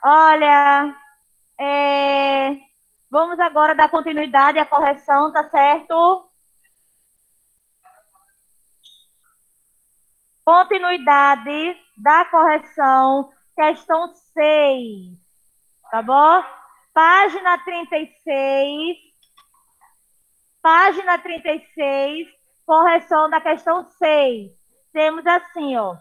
Olha, vamos agora dar continuidade à correção, tá certo? Continuidade da correção, questão 6, tá bom? Página 36, página 36, correção da questão 6. Temos assim, ó.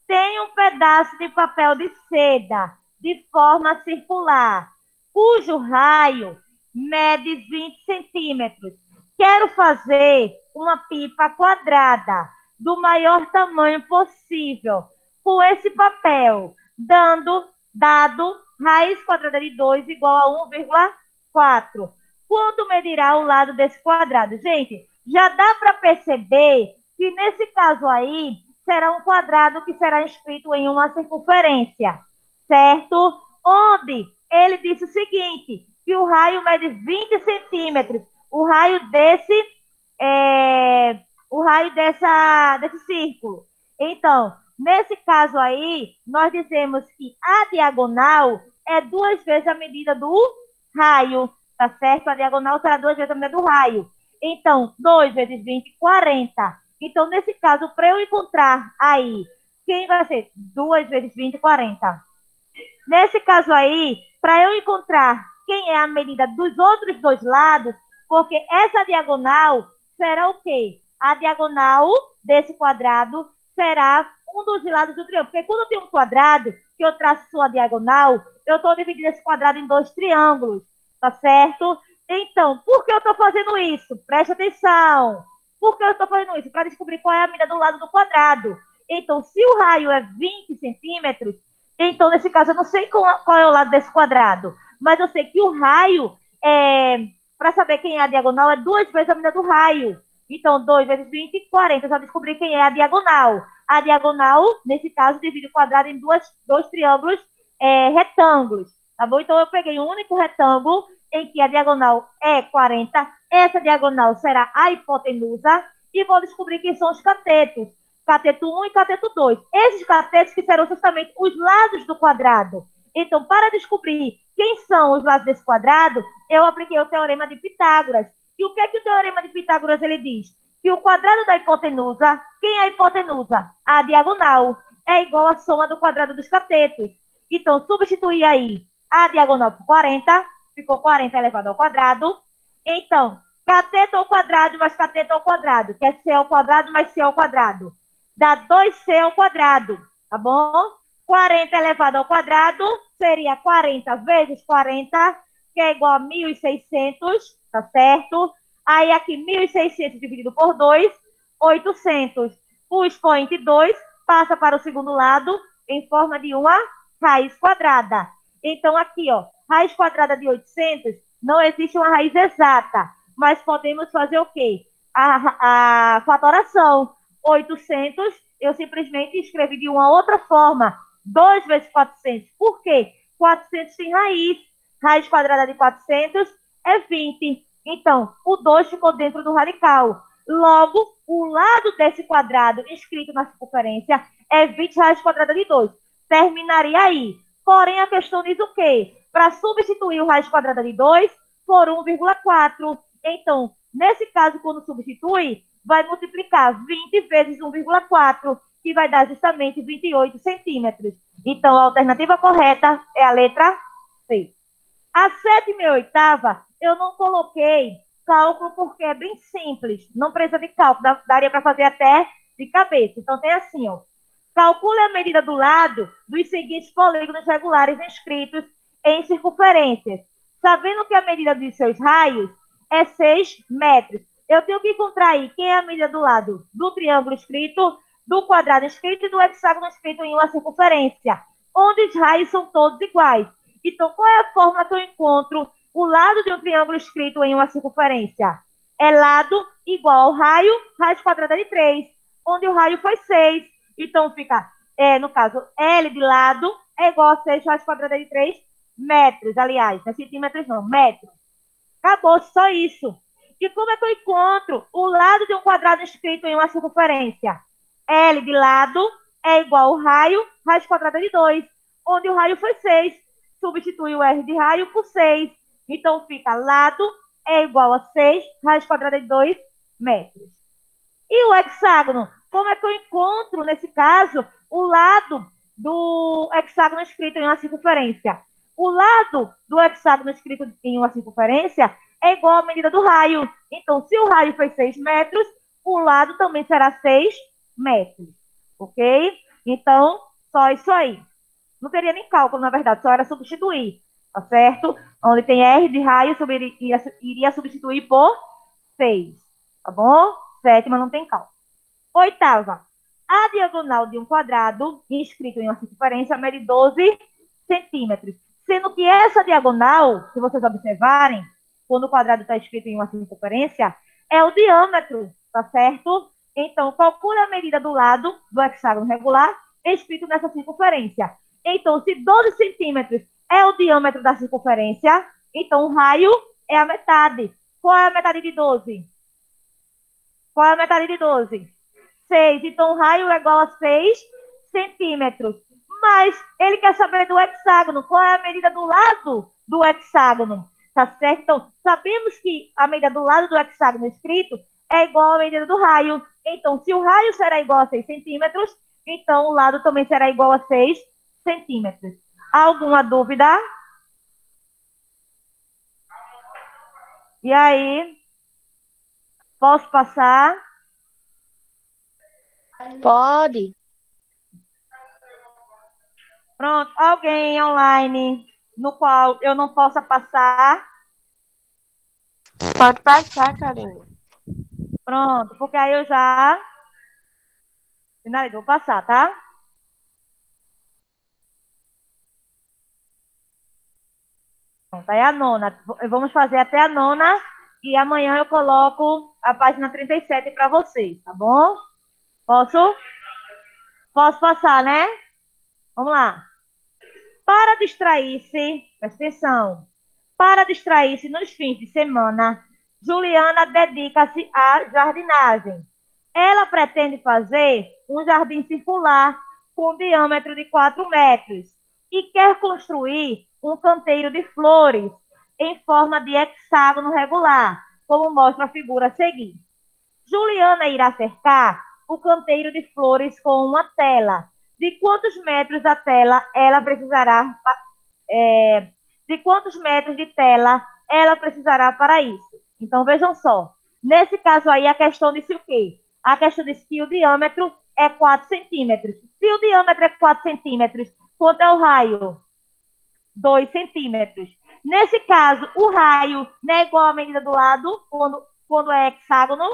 Tem um pedaço de papel de seda de forma circular, cujo raio mede 20 centímetros. Quero fazer uma pipa quadrada do maior tamanho possível com esse papel, dado raiz quadrada de 2 igual a 1,4. Quanto medirá o lado desse quadrado? Gente, já dá para perceber que nesse caso aí, será um quadrado que será inscrito em uma circunferência, certo? Onde ele disse o seguinte, que o raio mede 20 centímetros. O raio desse círculo. Então, nesse caso aí, nós dizemos que a diagonal é 2 vezes a medida do raio, tá certo? A diagonal será 2 vezes a medida do raio. Então, 2 vezes 20, 40. Então, nesse caso, para eu encontrar aí, quem vai ser 2 vezes 20, 40. Nesse caso aí, para eu encontrar quem é a medida dos outros dois lados, porque essa diagonal será o quê? A diagonal desse quadrado será um dos lados do triângulo. Porque quando eu tenho um quadrado, que eu traço sua diagonal, eu estou dividindo esse quadrado em dois triângulos, tá certo? Então, por que eu estou fazendo isso? Preste atenção. Por que eu estou fazendo isso? Para descobrir qual é a medida do lado do quadrado. Então, se o raio é 20 centímetros, então, nesse caso, eu não sei qual é o lado desse quadrado, mas eu sei que o raio, para saber quem é a diagonal, é 2 vezes a medida do raio. Então, 2 vezes 20, 40. Eu já descobri quem é a diagonal. A diagonal, nesse caso, divide o quadrado em dois triângulos retângulos. Tá bom? Então, eu peguei um único retângulo em que a diagonal é 40. Essa diagonal será a hipotenusa e vou descobrir quem são os catetos. Cateto 1 e cateto 2. Esses catetos que serão justamente os lados do quadrado. Então, para descobrir quem são os lados desse quadrado, eu apliquei o teorema de Pitágoras. E o que é que o teorema de Pitágoras ele diz? Que o quadrado da hipotenusa, quem é a hipotenusa? A diagonal é igual à soma do quadrado dos catetos. Então, substituir aí a diagonal por 40, ficou 40 elevado ao quadrado. Então, cateto ao quadrado mais cateto ao quadrado, que é c ao quadrado mais c ao quadrado, dá 2c ao quadrado, tá bom? 40 elevado ao quadrado seria 40 vezes 40, que é igual a 1.600, tá certo? Aí aqui 1.600 dividido por 2, 800. O expoente 2 passa para o segundo lado em forma de uma raiz quadrada. Então aqui, ó, raiz quadrada de 800, não existe uma raiz exata, mas podemos fazer o quê? A fatoração. 800, eu simplesmente escrevi de uma outra forma. 2 vezes 400. Por quê? 400 tem raiz. Raiz quadrada de 400 é 20. Então, o 2 ficou dentro do radical. Logo, o lado desse quadrado escrito na circunferência é 20 raiz quadrada de 2. Terminaria aí. Porém, a questão diz o quê? Para substituir o raiz quadrada de 2 por 1,4. Então, nesse caso, quando substitui, vai multiplicar 20 vezes 1,4, que vai dar justamente 28 centímetros. Então, a alternativa correta é a letra C. A sétima e oitava, eu não coloquei cálculo porque é bem simples. Não precisa de cálculo, daria para fazer até de cabeça. Então, tem assim, ó. Calcule a medida do lado dos seguintes polígonos regulares inscritos em circunferências, sabendo que a medida dos seus raios é 6 metros. Eu tenho que encontrar aí quem é a medida do lado do triângulo escrito, do quadrado escrito e do hexágono escrito em uma circunferência, onde os raios são todos iguais. Então, qual é a forma que eu encontro o lado de um triângulo escrito em uma circunferência? É lado igual ao raio, raiz quadrada de 3, onde o raio foi 6. Então, fica, no caso, L de lado é igual a 6 raiz quadrada de 3 metros, aliás, não é centímetros não, metros. Acabou, só isso. E como é que eu encontro o lado de um quadrado escrito em uma circunferência? L de lado é igual ao raio, raiz quadrada de 2, onde o raio foi 6. substitui o R de raio por 6. Então, fica lado é igual a 6, raiz quadrada de 2 metros. E o hexágono? Como é que eu encontro, nesse caso, o lado do hexágono escrito em uma circunferência? O lado do hexágono escrito em uma circunferência é igual à medida do raio. Então, se o raio foi 6 metros, o lado também será 6 metros. Ok? Então, só isso aí. Não teria nem cálculo, na verdade, só era substituir. Tá certo? Onde tem R de raio, iria substituir por 6. Tá bom? Sétima não tem cálculo. Oitava. A diagonal de um quadrado, inscrito em uma circunferência, mede 12 centímetros. Sendo que essa diagonal, se vocês observarem, quando o quadrado está escrito em uma circunferência, é o diâmetro, tá certo? Então, calcule a medida do lado do hexágono regular escrito nessa circunferência. Então, se 12 centímetros é o diâmetro da circunferência, então o raio é a metade. Qual é a metade de 12? Qual é a metade de 12? 6. Então, o raio é igual a 6 centímetros. Mas ele quer saber do hexágono. Qual é a medida do lado do hexágono? Tá certo? Então, sabemos que a medida do lado do hexágono escrito é igual à medida do raio. Então, se o raio será igual a 6 centímetros, então o lado também será igual a 6 centímetros. Alguma dúvida? E aí? Posso passar? Pode. Pronto, alguém online no qual eu não possa passar? Pode passar, Karina. Pronto, porque aí eu já finalizei, vou passar, tá? Pronto, aí a nona. Vamos fazer até a nona e amanhã eu coloco a página 37 para vocês, tá bom? Posso? Posso passar, né? Vamos lá. Para distrair-se, presta atenção. Para distrair-se nos fins de semana, Juliana dedica-se à jardinagem. Ela pretende fazer um jardim circular com diâmetro de 4 metros e quer construir um canteiro de flores em forma de hexágono regular, como mostra a figura a seguir. Juliana irá cercar o canteiro de flores com uma tela. De quantos metros a tela ela precisará de quantos metros de tela ela precisará para isso. Então, vejam só. Nesse caso aí, a questão disse o quê? A questão disse que o diâmetro é 4 centímetros. Se o diâmetro é 4 centímetros, quanto é o raio? 2 centímetros. Nesse caso, o raio não é igual à medida do lado, quando é hexágono.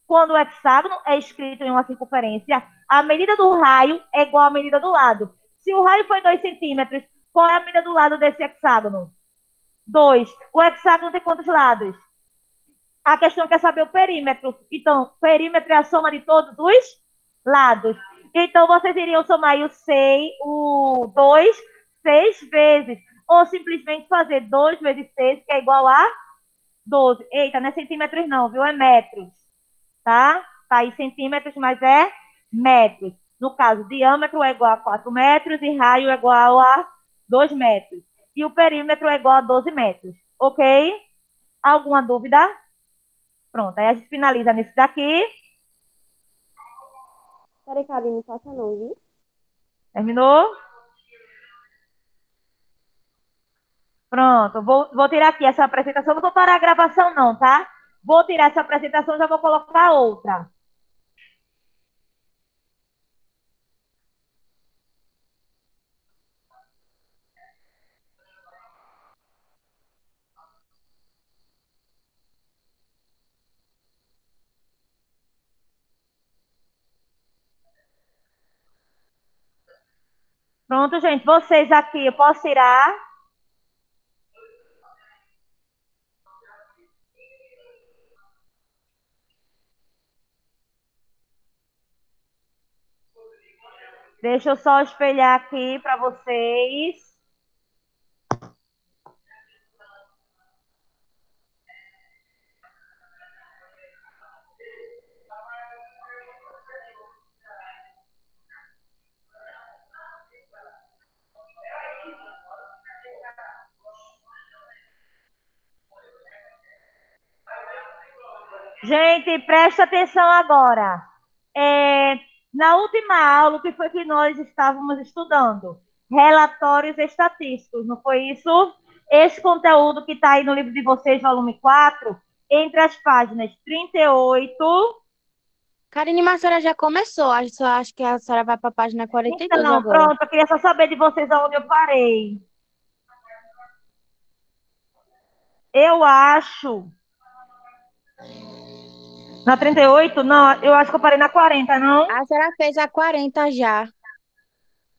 Quando o hexágono é escrito em uma circunferência, a medida do raio é igual à medida do lado. Se o raio foi 2 centímetros, qual é a medida do lado desse hexágono? 2. O hexágono tem quantos lados? A questão quer saber o perímetro. Então, perímetro é a soma de todos os lados. Então, vocês iriam somar o 2 6 vezes. Ou simplesmente fazer 2 vezes 6, que é igual a 12. Eita, não é centímetros não, viu? É metros. Tá? Tá aí centímetros, mas é metros. No caso, diâmetro é igual a 4 metros e raio é igual a 2 metros. E o perímetro é igual a 12 metros. Ok? Alguma dúvida? Pronto, aí a gente finaliza nesse daqui. Peraí, Karina, não passa não, viu? Terminou? Pronto, vou tirar aqui essa apresentação. Não vou parar a gravação, não, tá? Vou tirar essa apresentação e já vou colocar outra. Pronto, gente. Vocês aqui, eu posso tirar? Deixa eu só espelhar aqui para vocês. Gente, presta atenção agora. É, na última aula, o que foi que nós estávamos estudando? Relatórios estatísticos, não foi isso? Esse conteúdo que está aí no livro de vocês, volume 4, entre as páginas 38. Karine, mas a senhora já começou. Só acho que a senhora vai para a página 42 Então, agora. pronto, eu queria só saber de vocês aonde eu parei. Eu acho. Na 38? Não, eu acho que eu parei na 40, não? A senhora fez a 40 já.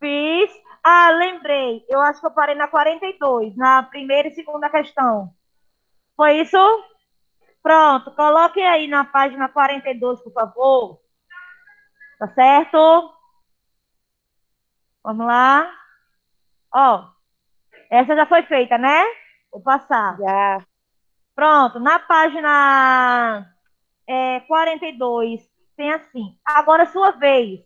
Fiz. Ah, lembrei. Eu acho que eu parei na 42, na primeira e segunda questão. Foi isso? Pronto. Coloque aí na página 42, por favor. Tá certo? Vamos lá. Ó, essa já foi feita, né? Vou passar. Já. Pronto. Na página 42, tem assim. Agora, sua vez.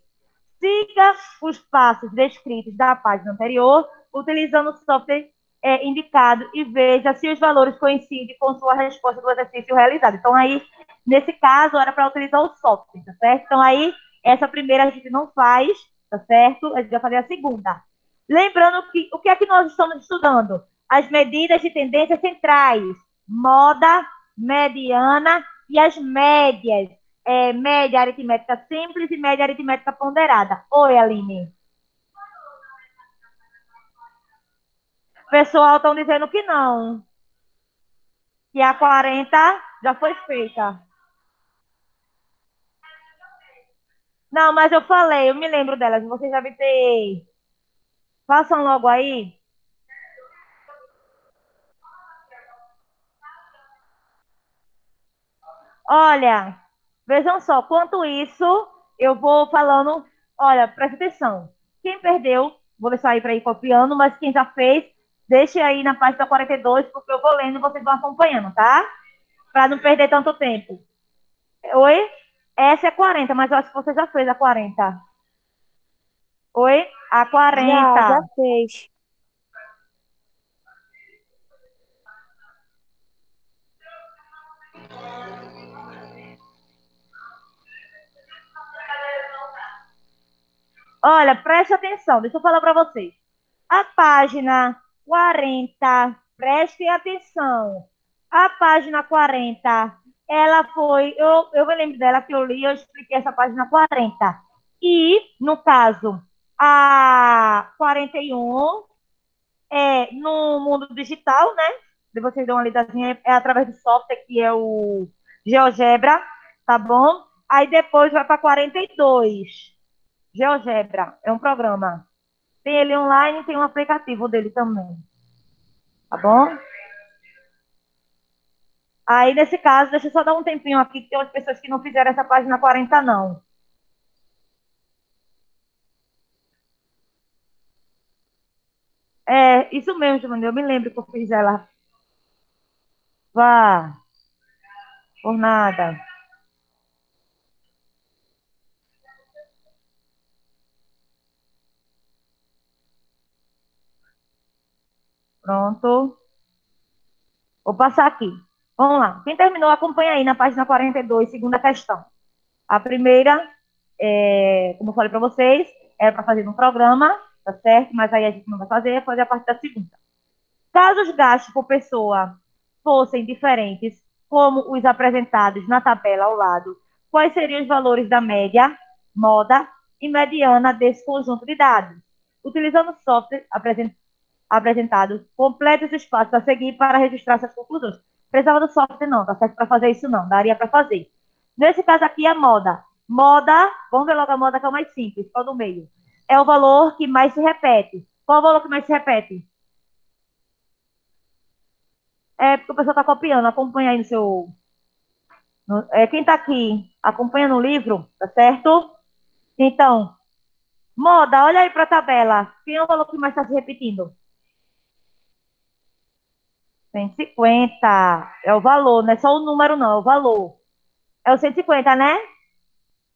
Siga os passos descritos da página anterior, utilizando o software indicado e veja se os valores coincidem com sua resposta do exercício realizado. Então, aí, nesse caso, era para utilizar o software, tá certo? Então, aí, essa primeira a gente não faz, tá certo? A gente vai fazer a segunda. Lembrando que o que é que nós estamos estudando? As medidas de tendências centrais, moda, mediana e as médias. Média aritmética simples e média aritmética ponderada. Oi, Aline. O pessoal estão dizendo que não. Que a 40 já foi feita. Não, mas eu falei, eu me lembro delas. Vocês devem ter. Façam logo aí. Olha, vejam só, quanto isso, eu vou falando. Olha, presta atenção. Quem perdeu, vou deixar aí para ir copiando, mas quem já fez, deixe aí na página 42, porque eu vou lendo e vocês vão acompanhando, tá? Para não perder tanto tempo. Oi? Essa é 40, mas eu acho que você já fez a 40. Oi? A Já 40. fez. Olha, preste atenção, deixa eu falar para vocês. A página 40, prestem atenção. A página 40, ela foi. Eu me lembro dela que eu li, eu expliquei essa página 40. E, no caso, a 41 no mundo digital, né? De vocês dão uma lidazinha, é através do software que é o GeoGebra, tá bom? Aí depois vai para 42. GeoGebra é um programa. Tem ele online, tem um aplicativo dele também, tá bom? Aí, nesse caso, deixa eu só dar um tempinho aqui, que tem umas pessoas que não fizeram essa página 40, não. É, isso mesmo, Giovanni, eu me lembro que eu fiz ela. Vá, por nada. Pronto. Vou passar aqui. Vamos lá. Quem terminou, acompanha aí na página 42, segunda questão. A primeira, como eu falei para vocês, era para fazer no programa, tá certo? Mas aí a gente não vai fazer a parte da segunda. Caso os gastos por pessoa fossem diferentes, como os apresentados na tabela ao lado, quais seriam os valores da média, moda e mediana desse conjunto de dados? Utilizando o software apresentado, complete os espaços a seguir para registrar essas conclusões. Precisava do software não, tá certo? Para fazer isso não, daria para fazer. Nesse caso aqui é moda. Moda, vamos ver logo a moda que é o mais simples, qual do meio. É o valor que mais se repete. Qual o valor que mais se repete? É porque o pessoal está copiando, acompanha aí no seu. Quem está aqui acompanha no livro, tá certo? Então, moda, olha aí para a tabela. Quem é o valor que mais está se repetindo? 150. É o valor, não é só o número, não, é o valor. É o 150, né?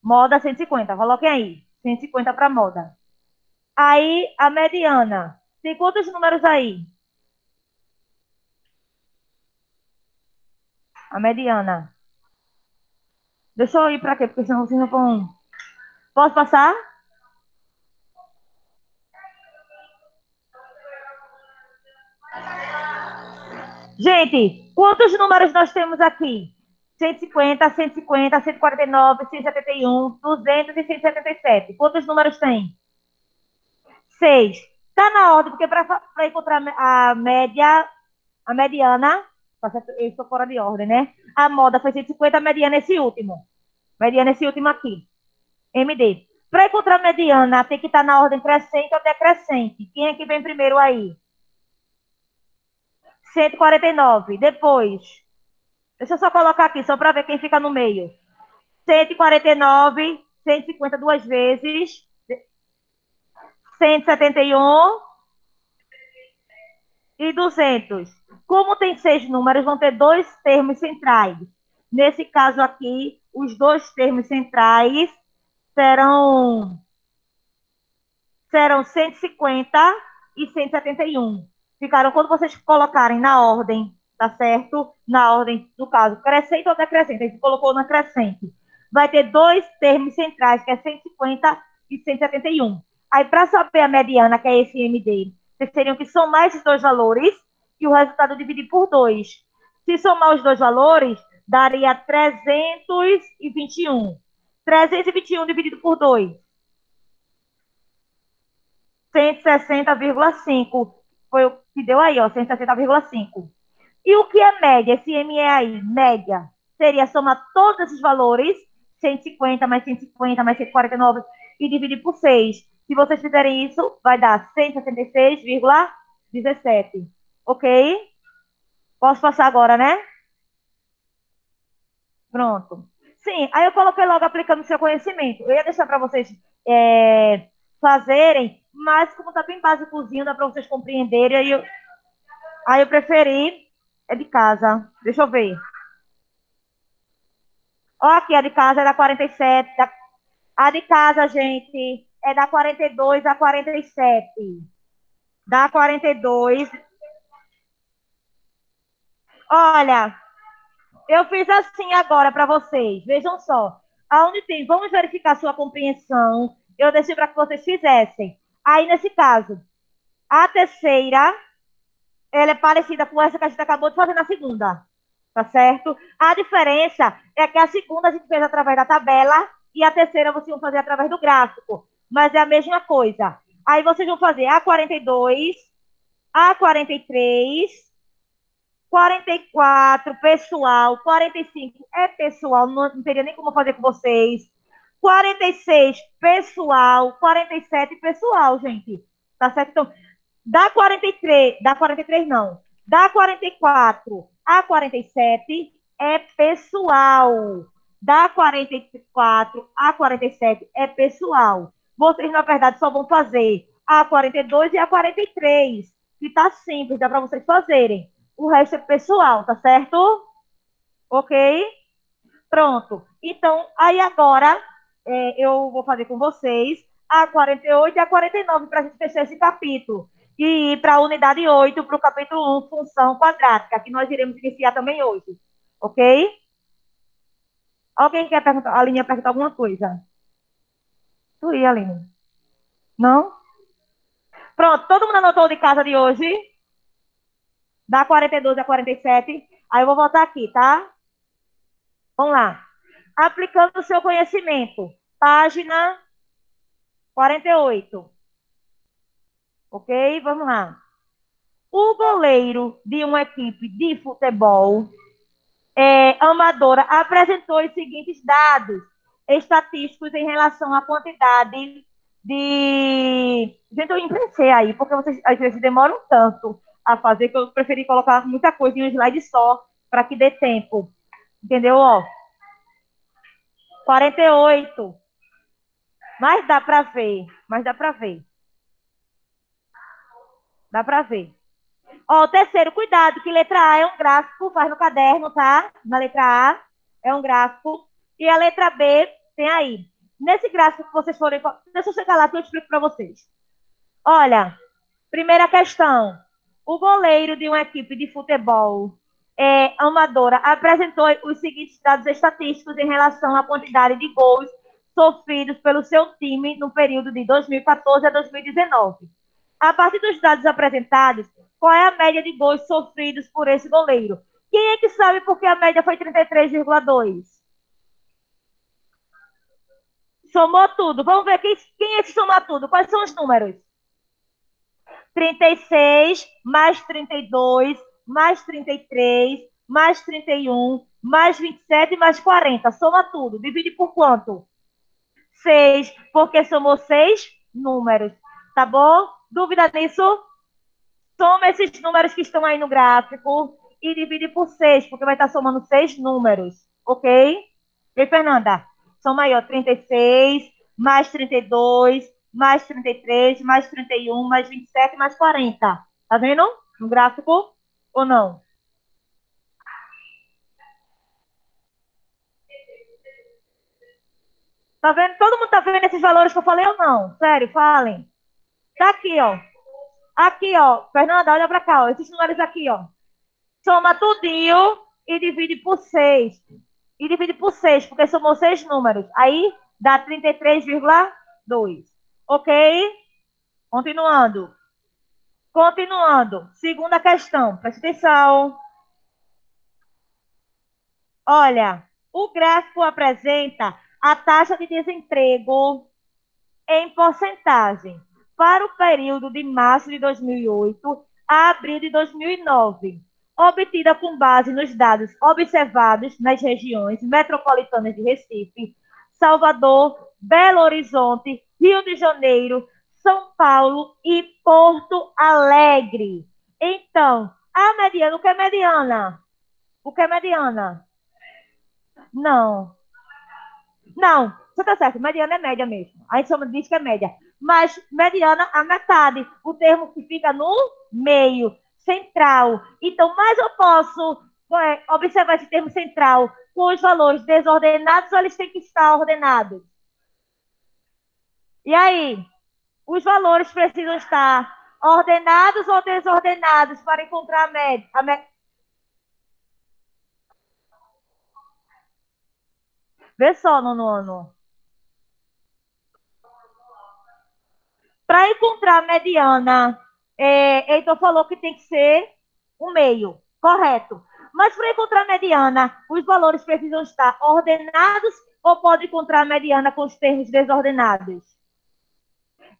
Moda 150. Coloquem aí. 150 para moda. Aí, a mediana. Tem quantos números aí? A mediana. Deixa eu ir para quê? Porque senão vocês não vão... Posso passar? Gente, quantos números nós temos aqui? 150, 150, 149, 171, 200 e 177. Quantos números tem? 6. Tá na ordem, porque para encontrar a média, a mediana, tá certo? Eu estou fora de ordem, né? A moda foi 150, a mediana esse último. Mediana esse último aqui. MD. Para encontrar a mediana, tem que estar na ordem crescente ou decrescente. Quem é que vem primeiro aí? 149. Depois, deixa eu só colocar aqui, só para ver quem fica no meio. 149, 150 duas vezes, 171 e 200. Como tem 6 números, vão ter dois termos centrais. Nesse caso aqui, os dois termos centrais serão, serão 150 e 171. Ficaram, quando vocês colocarem na ordem, tá certo? Na ordem, no caso, crescente ou decrescente, a gente colocou na crescente. Vai ter dois termos centrais, que é 150 e 171. Aí, para saber a mediana, que é esse MD, vocês teriam que somar esses dois valores e o resultado dividir por 2. Se somar os dois valores, daria 321. 321 dividido por 2. 160,5. Foi o que deu aí, ó, 160,5. E o que é média? Esse M é aí, média. Seria somar todos esses valores, 150 mais 150 mais 149, e dividir por 6. Se vocês fizerem isso, vai dar 166,17. Ok? Posso passar agora, né? Pronto. Sim, aí eu coloquei logo aplicando o seu conhecimento. Eu ia deixar para vocês fazerem, mas como está bem básicozinho, dá para vocês compreenderem, aí eu preferi é de casa. Deixa eu ver. Ó, aqui a de casa é da 47. A de casa, gente, é da 42 a 47. Da 42. Olha, eu fiz assim agora para vocês. Vejam só. Aonde tem, vamos verificar sua compreensão. Eu deixei para que vocês fizessem. Aí, nesse caso, a terceira, ela é parecida com essa que a gente acabou de fazer na segunda. Tá certo? A diferença é que a segunda a gente fez através da tabela e a terceira vocês vão fazer através do gráfico. Mas é a mesma coisa. Aí vocês vão fazer a 42, a 43, 44, pessoal, 45 é pessoal, não teria nem como fazer com vocês. 46, pessoal, 47, pessoal, gente. Tá certo? Então, da 43 não. Da 44 a 47 é pessoal. Da 44 a 47 é pessoal. Vocês, na verdade, só vão fazer a 42 e a 43, que tá simples, dá para vocês fazerem. O resto é pessoal, tá certo? Ok? Pronto. Então, aí agora eu vou fazer com vocês a 48 e a 49 para a gente fechar esse capítulo. E ir para a unidade 8, para o capítulo 1, função quadrática, que nós iremos iniciar também hoje. Ok? Alguém quer perguntar? A Aline ia perguntar alguma coisa? Tu ia, Aline? Não? Pronto, todo mundo anotou o de casa de hoje? Da 42 a 47. Aí eu vou voltar aqui, tá? Vamos lá. Aplicando o seu conhecimento. Página 48. Ok? Vamos lá. O goleiro de uma equipe de futebol amadora apresentou os seguintes dados estatísticos em relação à quantidade de. Gente, eu imprensei aí, porque vocês às vezes demoram tanto a fazer que eu preferi colocar muita coisa em um slide só para que dê tempo. Entendeu? Ó, 48. Mas dá para ver. Mas dá para ver. Dá para ver. Ó, o terceiro, cuidado, que letra A é um gráfico, faz no caderno, tá? Na letra A é um gráfico. E a letra B tem aí. Nesse gráfico que vocês forem. Deixa eu chegar lá que eu explico para vocês. Olha, primeira questão. O goleiro de uma equipe de futebol Amadora apresentou os seguintes dados estatísticos em relação à quantidade de gols sofridos pelo seu time no período de 2014 a 2019. A partir dos dados apresentados, qual é a média de gols sofridos por esse goleiro? Quem é que sabe por que a média foi 33,2? Somou tudo. Vamos ver quem é que soma tudo. Quais são os números? 36, mais 32, mais 33, mais 31, mais 27, mais 40. Soma tudo. Divide por quanto? 6, porque somou 6 números. Tá bom? Dúvida nisso? Soma esses números que estão aí no gráfico e divide por 6, porque vai estar somando 6 números. Ok? E aí, Fernanda? Soma aí, ó. 36, mais 32, mais 33, mais 31, mais 27, mais 40. Tá vendo? No gráfico ou não? Tá vendo? Todo mundo tá vendo esses valores que eu falei ou não? Sério, falem. Tá aqui, ó. Aqui, ó. Fernanda, olha pra cá, ó. Esses números aqui, ó. Soma tudinho e divide por 6. E divide por 6, porque somou 6 números. Aí dá 33,2. Ok? Continuando. Continuando. Segunda questão. Presta atenção. Olha, o gráfico apresenta a taxa de desemprego em porcentagem para o período de março de 2008 a abril de 2009, obtida com base nos dados observados nas regiões metropolitanas de Recife, Salvador, Belo Horizonte, Rio de Janeiro, São Paulo e Porto Alegre. Então, a mediana, o que é mediana? O que é mediana? Não. Não, você tá certo, mediana é média mesmo. A gente diz que é média. Mas mediana, a metade. O termo que fica no meio, central. Então, mais eu posso observar esse termo central com os valores desordenados ou eles têm que estar ordenados? E aí? Os valores precisam estar ordenados ou desordenados para encontrar a média? Vê só, nono. Para encontrar a mediana, Heitor falou que tem que ser o meio, correto. Mas para encontrar a mediana, os valores precisam estar ordenados ou pode encontrar a mediana com os termos desordenados?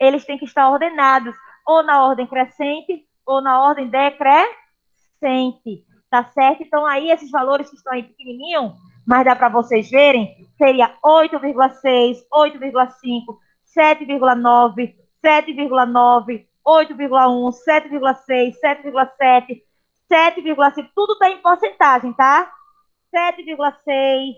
Eles têm que estar ordenados ou na ordem crescente ou na ordem decrescente, tá certo? Então aí esses valores que estão aí pequenininho, mas dá para vocês verem, seria 8,6, 8,5, 7,9, 7,9, 8,1, 7,6, 7,7, 7,5, tudo está em porcentagem, tá? 7,6,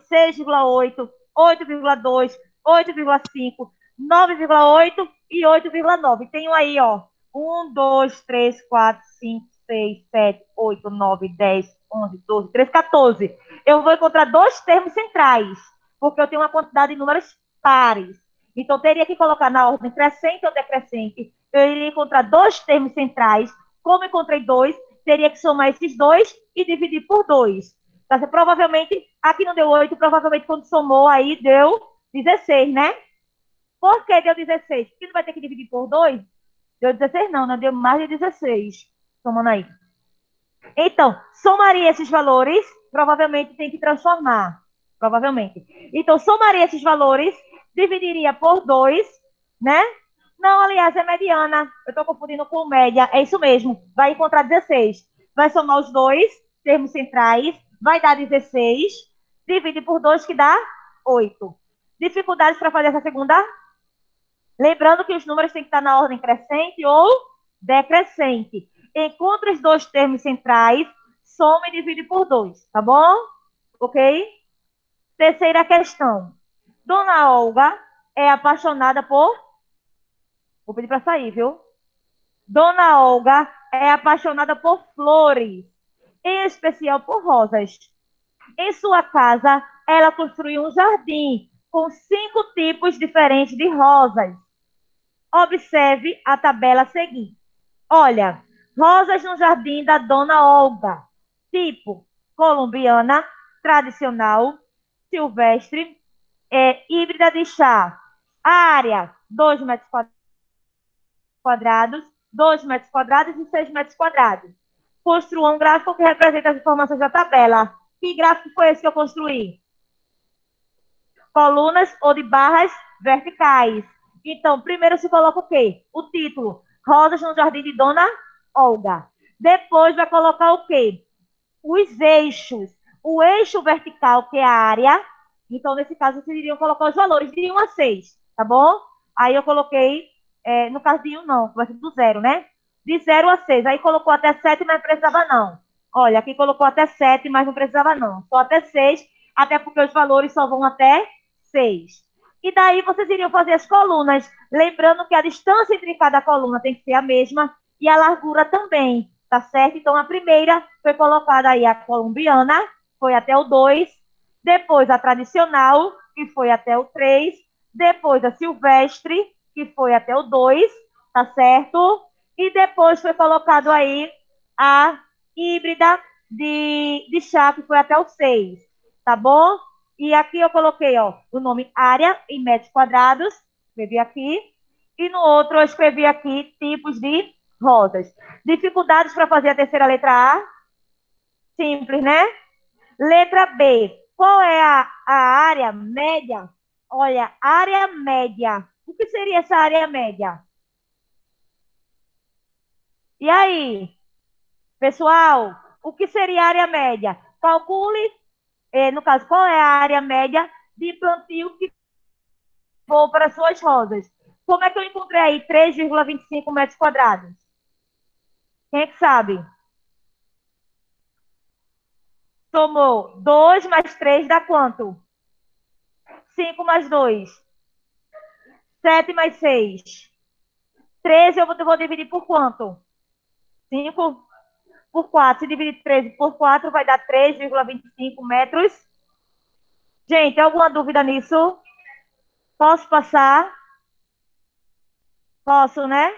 6,8, 8,2, 8,5, 9,8 e 8,9. Tenho aí, ó, 1, 2, 3, 4, 5, 6, 7, 8, 9, 10, 11, 12, 13, 14. Eu vou encontrar dois termos centrais, porque eu tenho uma quantidade de números pares. Então, teria que colocar na ordem crescente ou decrescente. Eu iria encontrar dois termos centrais. Como encontrei dois, teria que somar esses dois e dividir por dois. Tá? Provavelmente, aqui não deu 8, provavelmente quando somou aí deu 16, né? Por que deu 16? Porque não vai ter que dividir por 2? Deu 16 não, né? Deu mais de 16. Somando aí. Então, somaria esses valores, provavelmente tem que transformar. Provavelmente. Então, somaria esses valores, dividiria por 2, né? Não, aliás, é mediana. Eu estou confundindo com média. É isso mesmo. Vai encontrar 16. Vai somar os dois termos centrais. Vai dar 16. Divide por 2, que dá 8. Dificuldades para fazer essa segunda? Lembrando que os números têm que estar na ordem crescente ou decrescente. Encontre os dois termos centrais, soma e divide por 2, tá bom? Ok? Terceira questão. Dona Olga é apaixonada por... Vou pedir para sair, viu? Dona Olga é apaixonada por flores, em especial por rosas. Em sua casa, ela construiu um jardim com 5 tipos diferentes de rosas. Observe a tabela seguinte. Olha, rosas no jardim da Dona Olga. tipo colombiana, tradicional, silvestre, híbrida de chá. Área, 2 metros quadrados, 2 metros quadrados e 6 metros quadrados. Construa um gráfico que representa as informações da tabela. Que gráfico foi esse que eu construí? Colunas ou de barras verticais. Então, primeiro se coloca o quê? O título. Rosas no Jardim de Dona Olga. Depois vai colocar o quê? Os eixos. O eixo vertical, que é a área. Então, nesse caso, vocês iriam colocar os valores de 1 a 6, tá bom? Aí eu coloquei, no caso de 1 não, vai ser do 0, né? De 0 a 6. Aí colocou até 7, mas não precisava não. Olha, aqui colocou até 7, mas não precisava não. Só até 6, até porque os valores só vão até 6. E daí vocês iriam fazer as colunas, lembrando que a distância entre cada coluna tem que ser a mesma e a largura também, tá certo? Então a primeira foi colocada aí a colombiana, foi até o 2, depois a tradicional, que foi até o 3, depois a silvestre, que foi até o 2, tá certo? E depois foi colocado aí a híbrida de chá, que foi até o 6, tá bom? E aqui eu coloquei, ó, o nome área em metros quadrados, escrevi aqui. E no outro eu escrevi aqui tipos de rosas. Dificuldades para fazer a terceira letra A? Simples, né? Letra B. Qual é a área média? Olha, área média. O que seria essa área média? E aí, pessoal, o que seria a área média? Calcule, no caso, qual é a área média de plantio que vou para suas rosas. Como é que eu encontrei aí 3,25 metros quadrados? Quem é que sabe? Somou 2 mais 3 dá quanto? 5 mais 2. 7 mais 6. 13 eu vou dividir por quanto? 5 por 4. Se dividir 13 por 4 vai dar 3,25 metros. Gente, alguma dúvida nisso? Posso passar? Posso, né?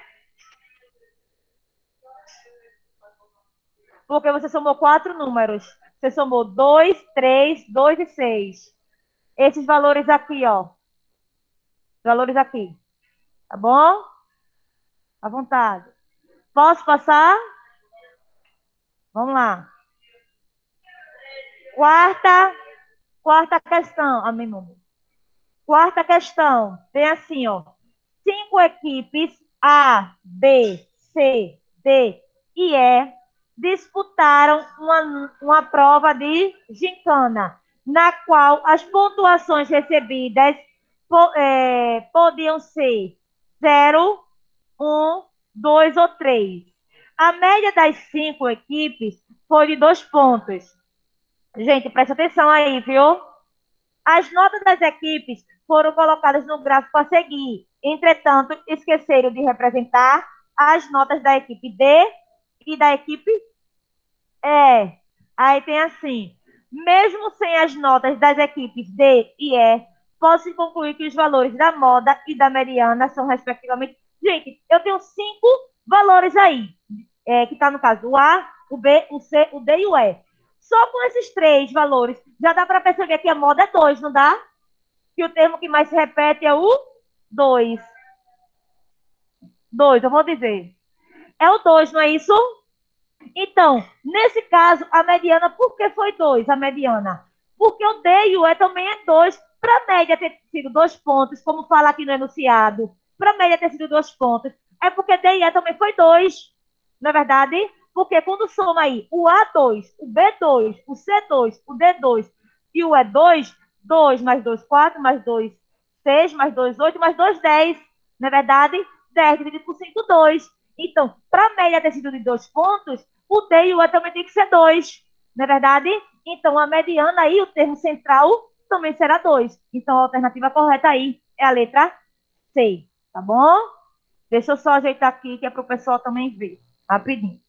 Porque você somou 4 números. Você somou 2, 3, 2 e 6. Esses valores aqui, ó. Valores aqui. Tá bom? À vontade. Posso passar? Vamos lá. Quarta, quarta questão. Amém, meu. Quarta questão. Tem assim, ó. 5 equipes A, B, C, D e E disputaram uma prova de gincana, na qual as pontuações recebidas podiam ser 0, 1, 2 ou 3. A média das 5 equipes foi de 2 pontos. Gente, presta atenção aí, viu? As notas das equipes foram colocadas no gráfico a seguir. Entretanto, esqueceram de representar as notas da equipe D e da equipe E. Aí tem assim: mesmo sem as notas das equipes D e E, pode-se concluir que os valores da moda e da mediana são, respectivamente. Gente, eu tenho 5 valores aí, que está no caso o A, o B, o C, o D e o E. Só com esses 3 valores, já dá para perceber que a moda é 2, não dá? Que o termo que mais se repete é o 2. 2, eu vou dizer. É o 2, não é isso? Então, nesse caso, a mediana, por que foi 2 a mediana? Porque o D e o E também é 2. Para a média ter sido 2 pontos, como fala aqui no enunciado, para a média ter sido 2 pontos, é porque D e E também foi 2. Não é verdade? Porque quando soma aí o A2, o B2, o C2, o D2 e o E2, 2 mais 2, 4, mais 2, 6, mais 2, 8, mais 2, 10. Não é verdade? 10 dividido por 5, 2. Então, para a média ter sido de 2 pontos, o D e o E também tem que ser 2. Não é verdade? Então, a mediana aí, o termo central, também será 2. Então, a alternativa correta aí é a letra C. Tá bom? Deixa eu só ajeitar aqui, que é para o pessoal também ver. Rapidinho.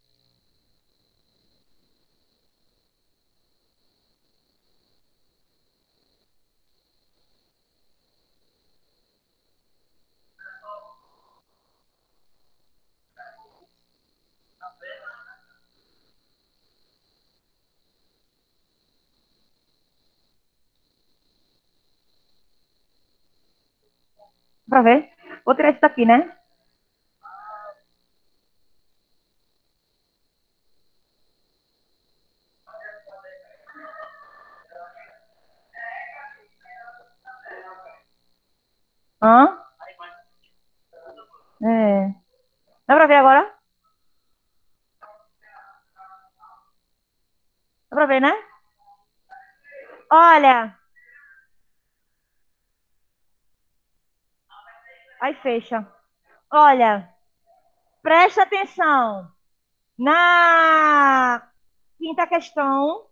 Pra ver. Vou tirar isso daqui, né? Hã? É. Dá pra ver agora? Dá pra ver, né? Olha, aí fecha. Olha, presta atenção. Na quinta questão,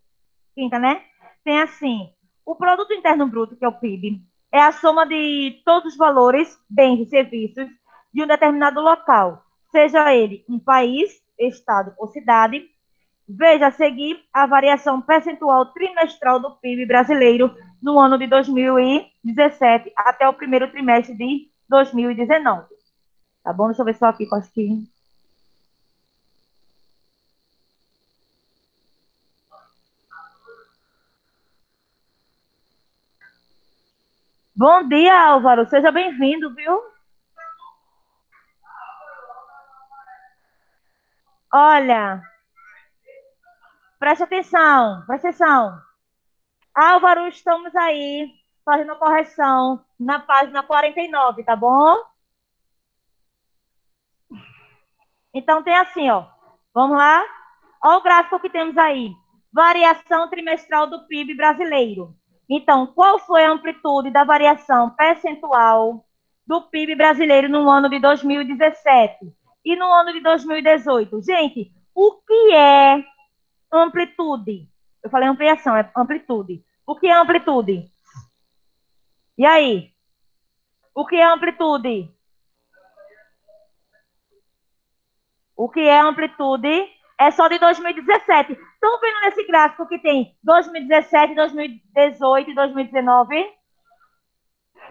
quinta, né? Tem assim: o produto interno bruto, que é o PIB, é a soma de todos os valores, bens e serviços de um determinado local, seja ele um país, estado ou cidade. Veja a seguir a variação percentual trimestral do PIB brasileiro no ano de 2017 até o primeiro trimestre de 2019. Tá bom? Deixa eu ver só aqui, acho que. Bom dia, Álvaro. Seja bem-vindo, viu? Olha, preste atenção, preste atenção. Álvaro, estamos aí fazendo correção na página 49, tá bom? Então tem assim, ó. Vamos lá? Olha o gráfico que temos aí. Variação trimestral do PIB brasileiro. Então, qual foi a amplitude da variação percentual do PIB brasileiro no ano de 2017 e no ano de 2018? Gente, o que é amplitude? Eu falei ampliação, é amplitude. O que é amplitude? E aí? O que é amplitude? O que é amplitude é só de 2017. Estão vendo nesse gráfico que tem 2017, 2018 e 2019?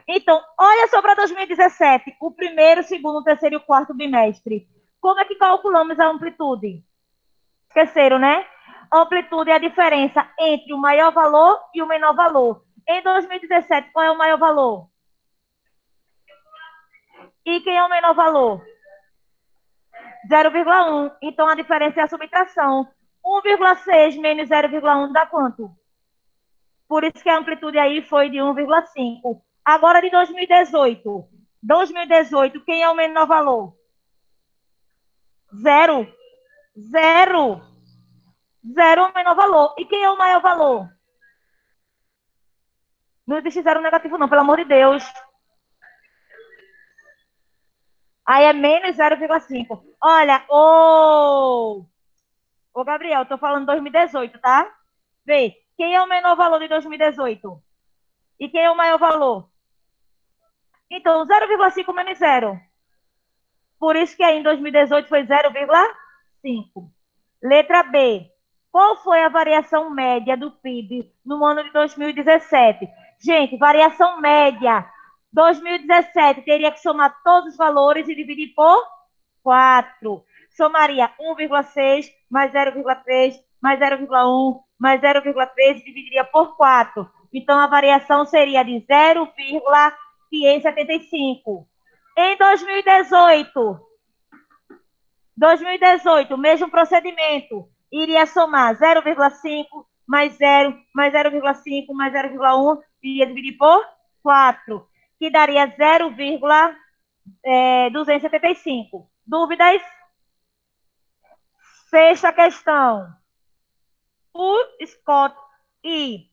Então, olha só para 2017, o primeiro, segundo, terceiro e o quarto bimestre. Como é que calculamos a amplitude? Esqueceram, né? A amplitude é a diferença entre o maior valor e o menor valor. Em 2017, qual é o maior valor? E quem é o menor valor? 0,1. Então, a diferença é a subtração. 1,6 menos 0,1 dá quanto? Por isso que a amplitude aí foi de 1,5. Agora, de 2018. 2018, quem é o menor valor? Zero. Zero. Zero é o menor valor. E quem é o maior valor? Não existe zero negativo, não, pelo amor de Deus. Aí é menos 0,5. Olha, ô Gabriel, tô falando 2018, tá? Vê, quem é o menor valor de 2018? E quem é o maior valor? Então, 0,5 menos zero. Por isso que aí em 2018 foi 0,5. Letra B. Qual foi a variação média do PIB no ano de 2017? Gente, variação média. 2017 teria que somar todos os valores e dividir por 4. Somaria 1,6 mais 0,3 mais 0,1 mais 0,3 e dividiria por 4. Então a variação seria de 0,575. Em 2018, mesmo procedimento, iria somar 0,5 mais 0 mais 0,5 mais 0,1 e iria dividir por 4, que daria 0,275. Dúvidas? Sexta questão. O Scott e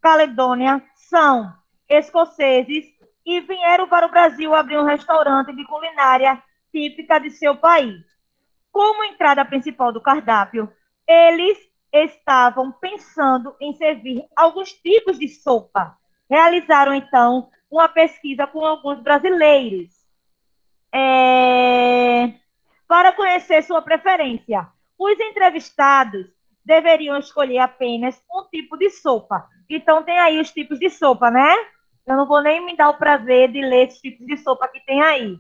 Caledônia são escoceses e vieram para o Brasil abrir um restaurante de culinária típica de seu país. Como entrada principal do cardápio, eles estavam pensando em servir alguns tipos de sopa. Realizaram, então, uma pesquisa com alguns brasileiros para conhecer sua preferência. Os entrevistados deveriam escolher apenas um tipo de sopa. Então, tem aí os tipos de sopa, né? Eu não vou nem me dar o prazer de ler esses tipos de sopa que tem aí.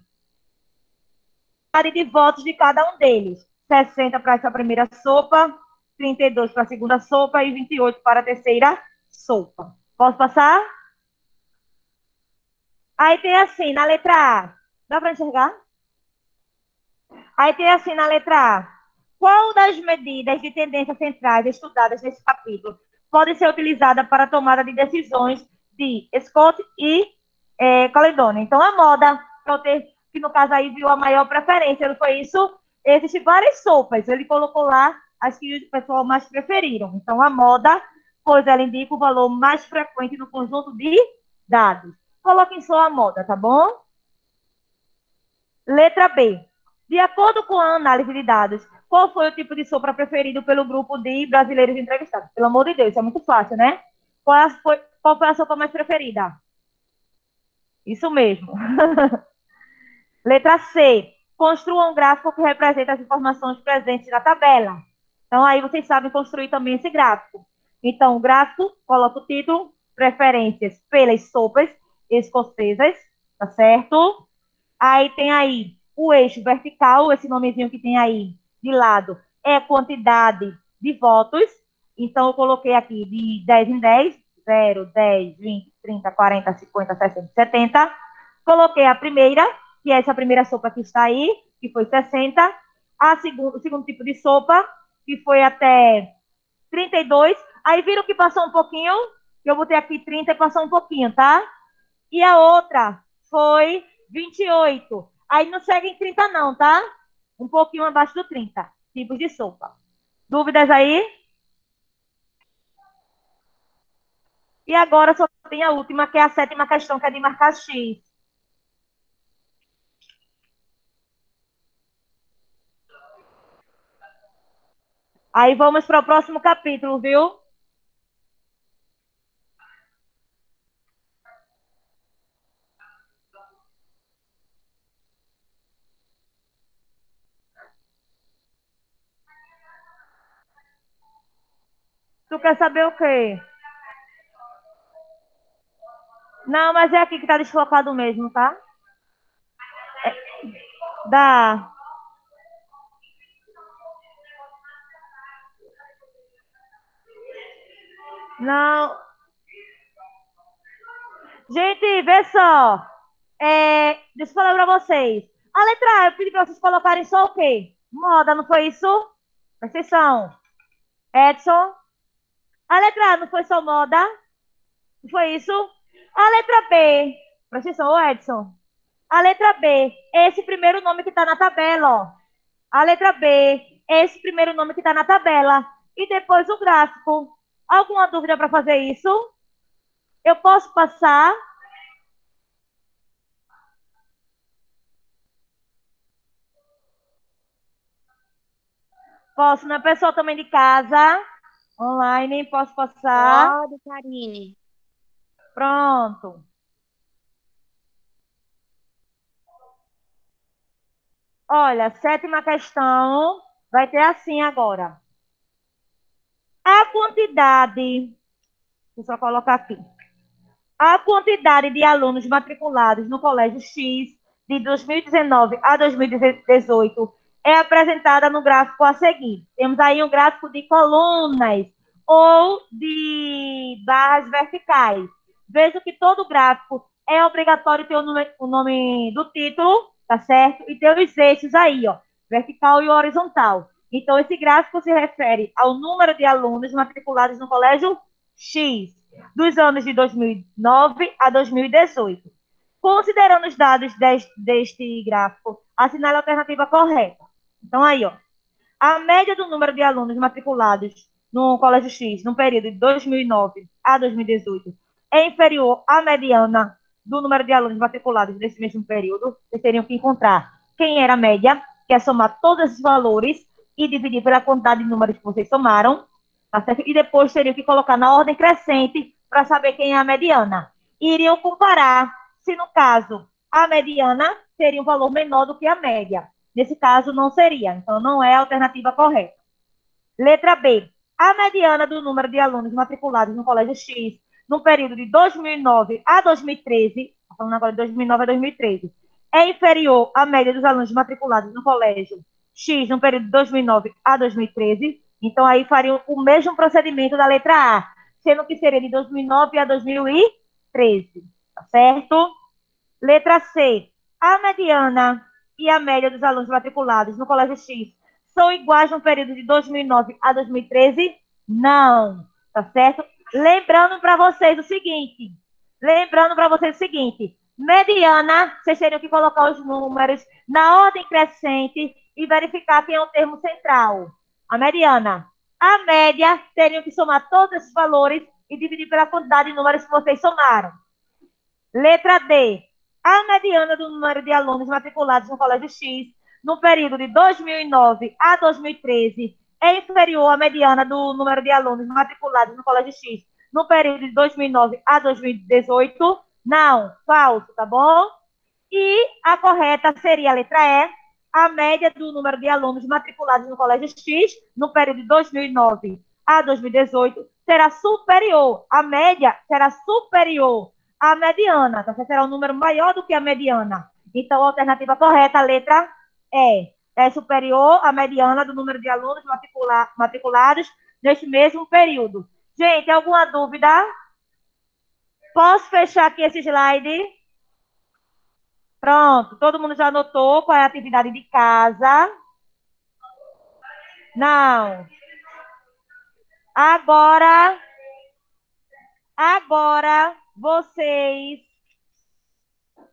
De votos de cada um deles. 60 para essa primeira sopa, 32 para a segunda sopa e 28 para a terceira sopa. Posso passar? Aí tem assim, na letra A. Dá para enxergar? Aí tem assim na letra A. Qual das medidas de tendência centrais estudadas nesse capítulo pode ser utilizada para a tomada de decisões de Scott e Caledônia? Então, a moda, que no caso aí viu a maior preferência, não foi isso? Existem várias sopas. Ele colocou lá as que o pessoal mais preferiram. Então, a moda, pois ela indica o valor mais frequente no conjunto de dados. Coloquem só a moda, tá bom? Letra B. De acordo com a análise de dados, qual foi o tipo de sopa preferido pelo grupo de brasileiros entrevistados? Pelo amor de Deus, isso é muito fácil, né? Qual foi a sopa mais preferida? Isso mesmo. Letra C. Construa um gráfico que representa as informações presentes na tabela. Então, aí vocês sabem construir também esse gráfico. Então, o gráfico, coloca o título, preferências pelas sopas escocesas, tá certo? Aí tem aí o eixo vertical, esse nomezinho que tem aí de lado, é quantidade de votos. Então, eu coloquei aqui de 10 em 10, 0, 10, 20, 30, 40, 50, 60, 70. Coloquei a primeira, que é essa primeira sopa que está aí, que foi 60. O segundo tipo de sopa, que foi até 32. Aí viram que passou um pouquinho, que eu botei aqui 30 e passou um pouquinho, tá? E a outra foi 28. Aí não segue em 30 não, tá? Um pouquinho abaixo do 30. Tipos de sopa. Dúvidas aí? E agora só tem a última, que é a sétima questão, que é de marcar X. Aí vamos para o próximo capítulo, viu? Tu quer saber o quê? Não, mas é aqui que tá desfocado mesmo, tá? Dá. Não. Gente, vê só. Deixa eu falar pra vocês. A letra A, eu pedi pra vocês colocarem só o quê? Moda, não foi isso? Presta atenção. Edson. A letra A não foi só moda? Não foi isso? A letra B. Presta atenção, ô Edson. A letra B. Esse primeiro nome que tá na tabela, ó. A letra B. Esse primeiro nome que tá na tabela. E depois o gráfico. Alguma dúvida para fazer isso? Eu posso passar? Posso, né? Pessoal também de casa, online, posso passar? Pode, Karine. Pronto. Olha, sétima questão vai ter assim agora. A quantidade, deixa eu só colocar aqui. A quantidade de alunos matriculados no Colégio X de 2019 a 2018 é apresentada no gráfico a seguir. Temos aí um gráfico de colunas ou de barras verticais. Veja que todo gráfico é obrigatório ter o nome do título, tá certo? E ter os eixos aí, ó, vertical e horizontal. Então, esse gráfico se refere ao número de alunos matriculados no Colégio X dos anos de 2009 a 2018. Considerando os dados deste gráfico, assinale a alternativa correta. Então, aí, ó, a média do número de alunos matriculados no Colégio X, no período de 2009 a 2018, é inferior à mediana do número de alunos matriculados nesse mesmo período. Vocês teriam que encontrar quem era a média, que é somar todos esses valores e dividir pela quantidade de números que vocês somaram, tá certo? E depois teriam que colocar na ordem crescente para saber quem é a mediana. E iriam comparar se, no caso, a mediana teria um valor menor do que a média. Nesse caso, não seria. Então, não é a alternativa correta. Letra B. A mediana do número de alunos matriculados no Colégio X no período de 2009 a 2013, falando agora de 2009 a 2013, é inferior à média dos alunos matriculados no Colégio X no período de 2009 a 2013. Então, aí fariam o mesmo procedimento da letra A, sendo que seria de 2009 a 2013. Tá certo? Letra C. A mediana e a média dos alunos matriculados no Colégio X são iguais no período de 2009 a 2013? Não. Tá certo? Lembrando para vocês o seguinte. Lembrando para vocês o seguinte. Mediana, vocês teriam que colocar os números na ordem crescente e verificar quem é o termo central. A mediana. A média, teriam que somar todos esses valores e dividir pela quantidade de números que vocês somaram. Letra D. A mediana do número de alunos matriculados no Colégio X no período de 2009 a 2013 é inferior à mediana do número de alunos matriculados no Colégio X no período de 2009 a 2018? Não, falso, tá bom? E a correta seria a letra E. A média do número de alunos matriculados no Colégio X no período de 2009 a 2018 será superior. A média será superior à mediana, tá? Será um número maior do que a mediana. Então, a alternativa correta, a letra E. É superior à mediana do número de alunos matriculados neste mesmo período. Gente, alguma dúvida? Posso fechar aqui esse slide? Pronto, todo mundo já anotou qual é a atividade de casa? Não. Agora, agora vocês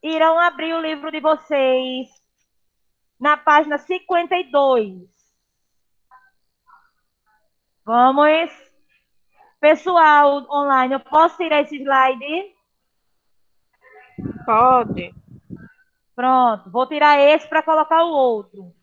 irão abrir o livro de vocês na página 52. Vamos. Pessoal online, eu posso tirar esse slide? Pode. Pronto, vou tirar esse para colocar o outro.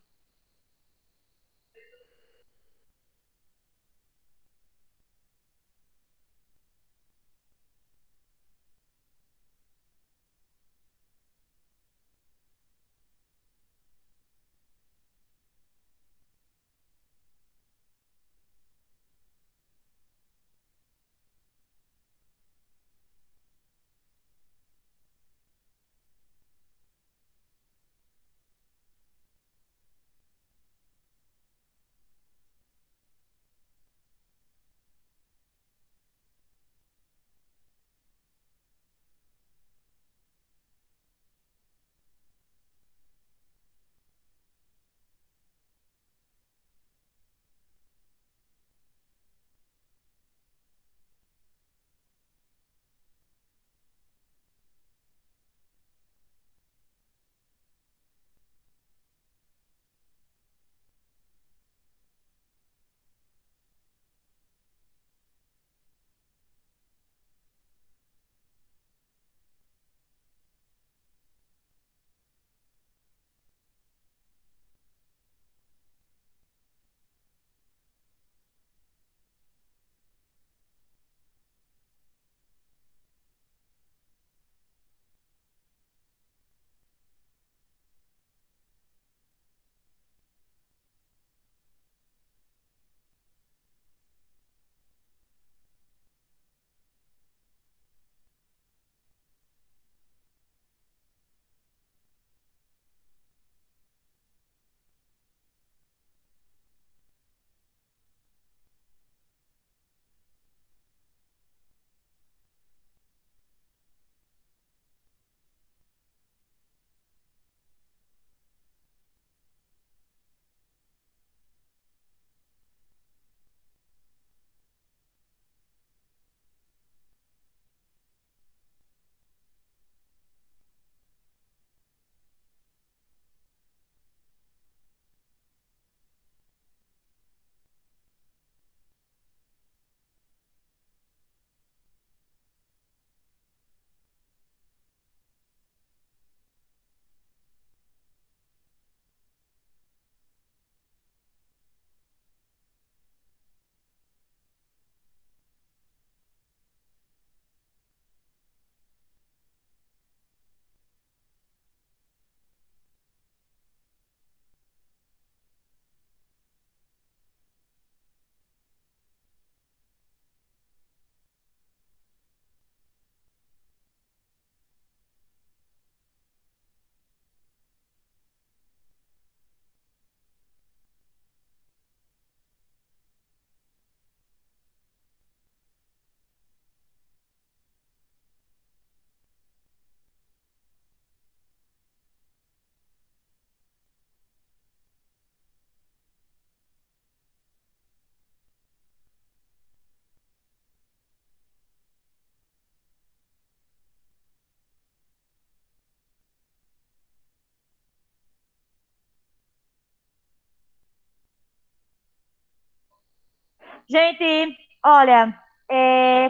Gente, olha,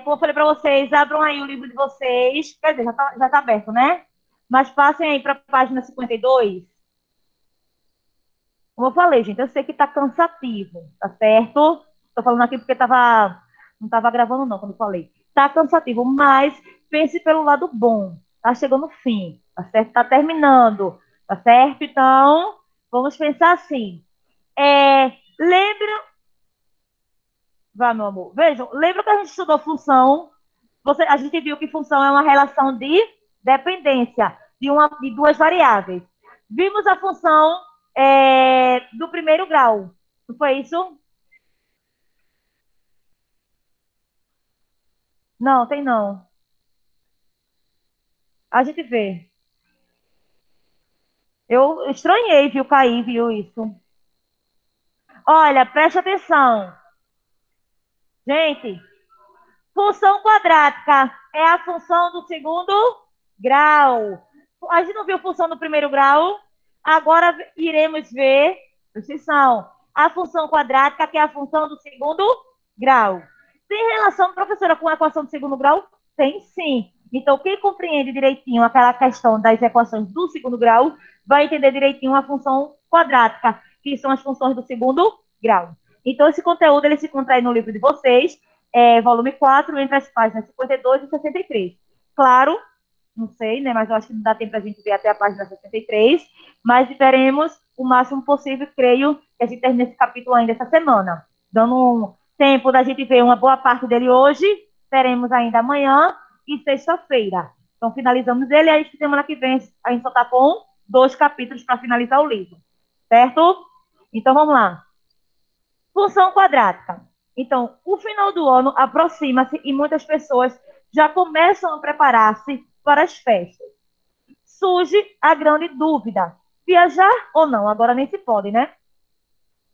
como eu falei para vocês, abram aí o livro de vocês. Quer dizer, já tá aberto, né? Mas passem aí para a página 52. Como eu falei, gente, eu sei que tá cansativo, tá certo? Tô falando aqui porque não tava gravando não quando eu falei. Tá cansativo, mas pense pelo lado bom. Tá chegando no fim, tá certo? Tá terminando, tá certo? Então, vamos pensar assim. Lembra, vá, meu amor. Vejam, lembra que a gente estudou função? A gente viu que função é uma relação de dependência de duas variáveis. Vimos a função do primeiro grau. Não foi isso? Não, tem não. A gente vê. Eu estranhei, viu, Caí, viu isso. Olha, preste atenção. Gente, função quadrática é a função do segundo grau. A gente não viu função do primeiro grau? Agora iremos ver, precisão, a função quadrática, que é a função do segundo grau. Tem relação, professora, com a equação do segundo grau? Tem sim. Então, quem compreende direitinho aquela questão das equações do segundo grau, vai entender direitinho a função quadrática, que são as funções do segundo grau. Então, esse conteúdo ele se encontra aí no livro de vocês, volume 4, entre as páginas 52 e 63. Claro, não sei, né? Mas eu acho que não dá tempo para a gente ver até a página 63. Mas veremos o máximo possível, creio que a gente termine esse capítulo ainda essa semana. Dando um tempo da gente ver uma boa parte dele hoje, teremos ainda amanhã e sexta-feira. Então, finalizamos ele, aí semana que vem a gente só está com 2 capítulos para finalizar o livro. Certo? Então, vamos lá. Função quadrática. Então, o final do ano aproxima-se e muitas pessoas já começam a preparar-se para as festas. Surge a grande dúvida: viajar ou não? Agora nem se pode, né?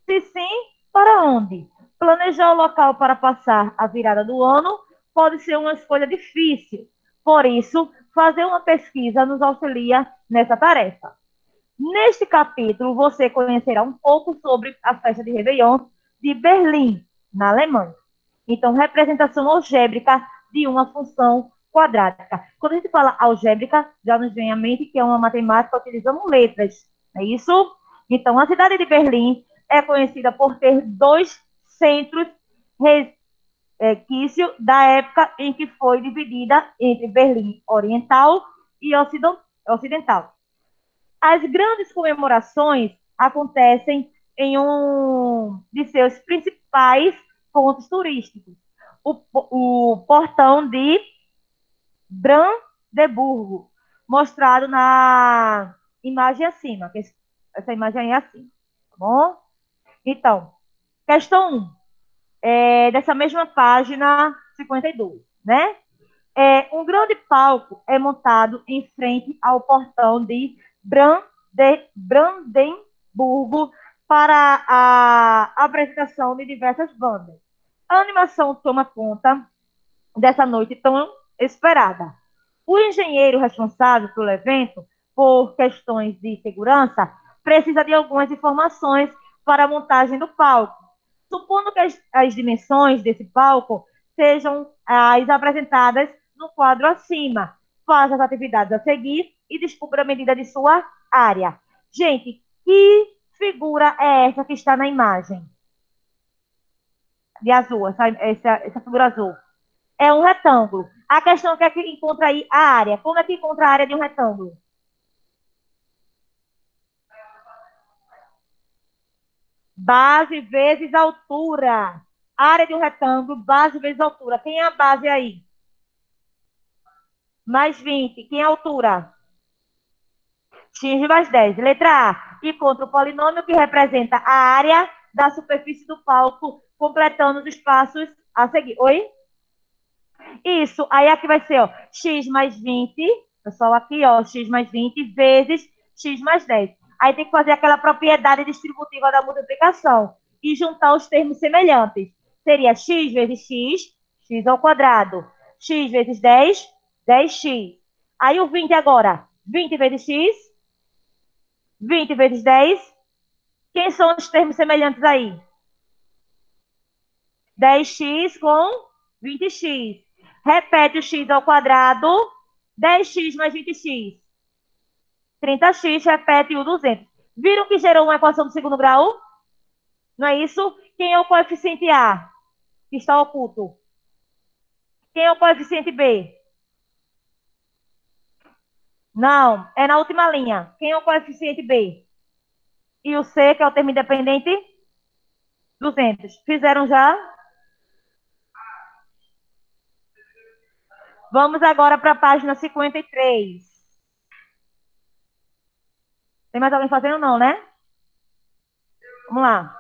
Se sim, para onde? Planejar o local para passar a virada do ano pode ser uma escolha difícil. Por isso, fazer uma pesquisa nos auxilia nessa tarefa. Neste capítulo, você conhecerá um pouco sobre a festa de Réveillon de Berlim, na Alemanha. Então, representação algébrica de uma função quadrática. Quando a gente fala algébrica, já nos vem à mente que é uma matemática utilizando letras, não é isso? Então, a cidade de Berlim é conhecida por ter dois centros resquício da época em que foi dividida entre Berlim Oriental e Ocidental. As grandes comemorações acontecem em um de seus principais pontos turísticos, o portão de Brandeburgo, mostrado na imagem acima. Essa imagem aí é assim, tá bom? Então, questão 1, dessa mesma página 52, né? Um grande palco é montado em frente ao portão de Brandenburgo para a apresentação de diversas bandas. A animação toma conta dessa noite tão esperada. O engenheiro responsável pelo evento, por questões de segurança, precisa de algumas informações para a montagem do palco. Supondo que as dimensões desse palco sejam as apresentadas no quadro acima, faça as atividades a seguir e descubra a medida de sua área. Gente, que figura é essa que está na imagem? De azul, essa figura azul. É um retângulo. A questão é que encontra aí a área. Como é que encontra a área de um retângulo? Base vezes altura. Área de um retângulo, base vezes altura. Quem é a base aí? Mais 20. Quem é a altura? X mais 10. Letra A. Encontra o polinômio que representa a área da superfície do palco, completando os espaços a seguir. Oi? Isso. Aí aqui vai ser, ó, x mais 20. Pessoal, aqui, ó, x mais 20 vezes x mais 10. Aí tem que fazer aquela propriedade distributiva da multiplicação e juntar os termos semelhantes. Seria x vezes x, x ao quadrado. X vezes 10, 10x. Aí o 20 agora, 20 vezes x, 20 vezes 10. Quem são os termos semelhantes aí? 10x com 20x. Repete o x ao quadrado. 10x mais 20x. 30x, repete o 200. Viram que gerou uma equação do segundo grau? Não é isso? Quem é o coeficiente A? Que está oculto. Quem é o coeficiente B? Não, é na última linha. Quem é o coeficiente B? E o C, que é o termo independente? 200. Fizeram já? Vamos agora para a página 53. Tem mais alguém fazendo? Não, né? Vamos lá.